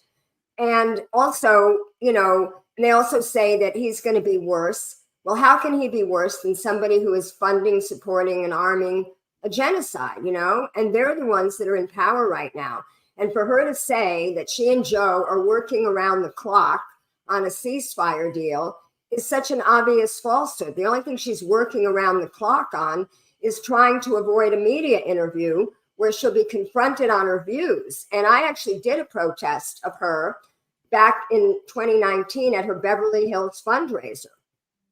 And also, you know, they also say that he's going to be worse. Well, how can he be worse than somebody who is funding, supporting, and arming a genocide, you know? And they're the ones that are in power right now. And for her to say that she and Joe are working around the clock on a ceasefire deal is such an obvious falsehood. The only thing she's working around the clock on is trying to avoid a media interview where she'll be confronted on her views. And I actually did a protest of her back in 2019 at her Beverly Hills fundraiser.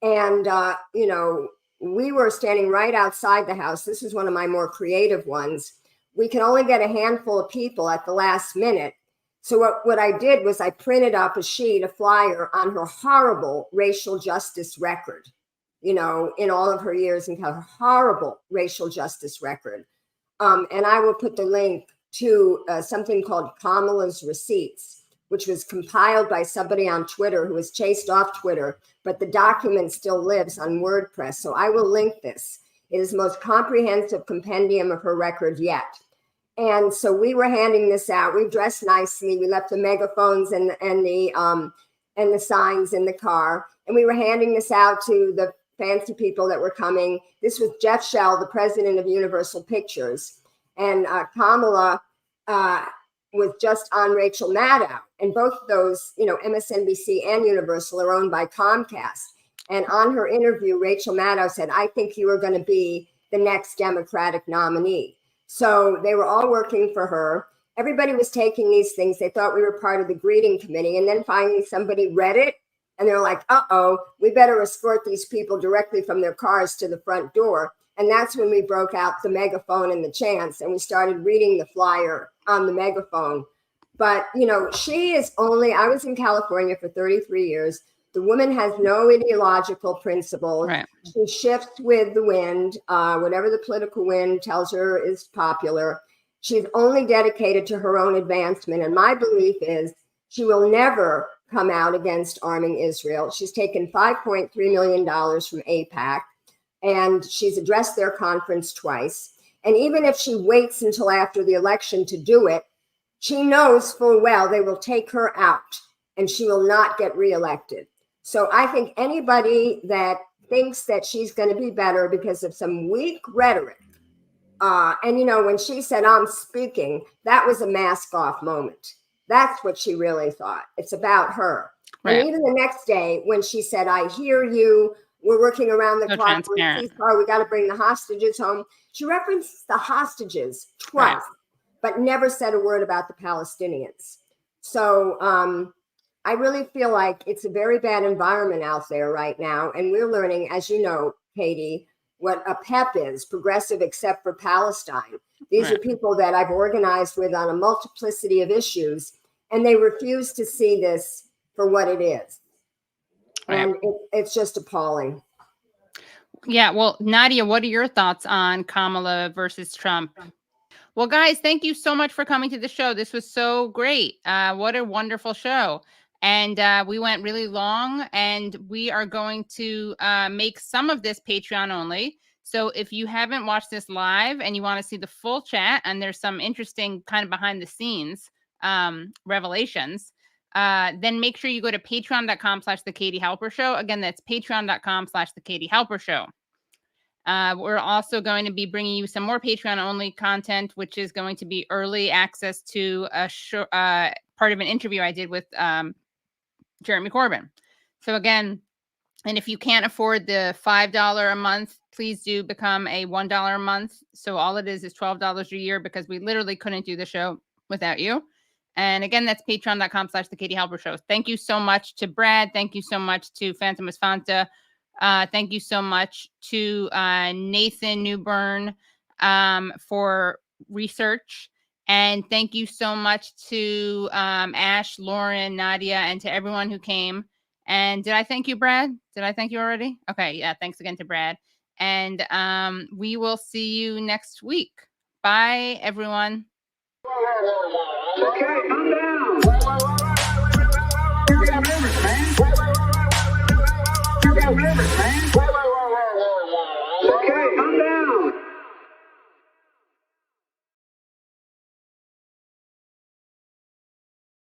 And, you know, we were standing right outside the house. This is one of my more creative ones. We can only get a handful of people at the last minute. So what I did was I printed up a sheet, a flyer on her horrible racial justice record, you know, in all of her years, and her horrible racial justice record. And I will put the link to something called Kamala's Receipts, which was compiled by somebody on Twitter who was chased off Twitter, but the document still lives on WordPress. So I will link this. It is the most comprehensive compendium of her record yet. And so we were handing this out. We dressed nicely. We left the megaphones and the signs in the car. And we were handing this out to the fancy people that were coming. This was Jeff Shell, the president of Universal Pictures. And Kamala was just on Rachel Maddow. And both of those, you know, MSNBC and Universal are owned by Comcast. And on her interview, Rachel Maddow said, I think you are going to be the next Democratic nominee. So they were all working for her. Everybody was taking these things. They thought we were part of the greeting committee. And then finally somebody read it and they're like, uh-oh, we better escort these people directly from their cars to the front door. And that's when we broke out the megaphone and the chants and we started reading the flyer on the megaphone. But, you know, she is only, I was in California for 33 years. The woman has no ideological principles. Right. She shifts with the wind, whatever the political wind tells her is popular. She's only dedicated to her own advancement. And my belief is she will never come out against arming Israel. She's taken $5.3 million from AIPAC, and she's addressed their conference twice. And even if she waits until after the election to do it, she knows full well they will take her out and she will not get reelected. So I think anybody that thinks that she's going to be better because of some weak rhetoric, and, you know, when she said, I'm speaking, that was a mask off moment. That's what she really thought. It's about her. Right. And even the next day when she said, I hear you, we're working around the clock, we got to bring the hostages home. She referenced the hostages twice, right, but never said a word about the Palestinians. So I really feel like it's a very bad environment out there right now. And we're learning, as you know, Katie, what a PEP is, Progressive Except for Palestine. These are people that I've organized with on a multiplicity of issues, and they refuse to see this for what it is. And it's just appalling. Yeah, well, Nadia, what are your thoughts on Kamala versus Trump? Well, guys, thank you so much for coming to the show. This was so great. What a wonderful show. And we went really long, and we are going to make some of this Patreon only. So if you haven't watched this live and you want to see the full chat, and there's some interesting kind of behind the scenes revelations, then make sure you go to patreon.com/The Katie Halper Show. Again, that's patreon.com/The Katie Halper Show. We're also going to be bringing you some more Patreon-only content, which is going to be early access to a part of an interview I did with Jeremy Corbyn. So again, and if you can't afford the $5 a month, please do become a $1 a month. So all it is $12 a year, because we literally couldn't do the show without you. And again, that's patreon.com/The Katie Halper Show. Thank you so much to Brad. Thank you so much to Phantom Fanta. Thank you so much to Nathan Newburn for research. And thank you so much to Ash, Lauren, Nadia, and to everyone who came. And did I thank you, Brad? Did I thank you already? Okay, yeah, thanks again to Brad. And we will see you next week. Bye, everyone. Okay, I'm down. You got members, man. You got members.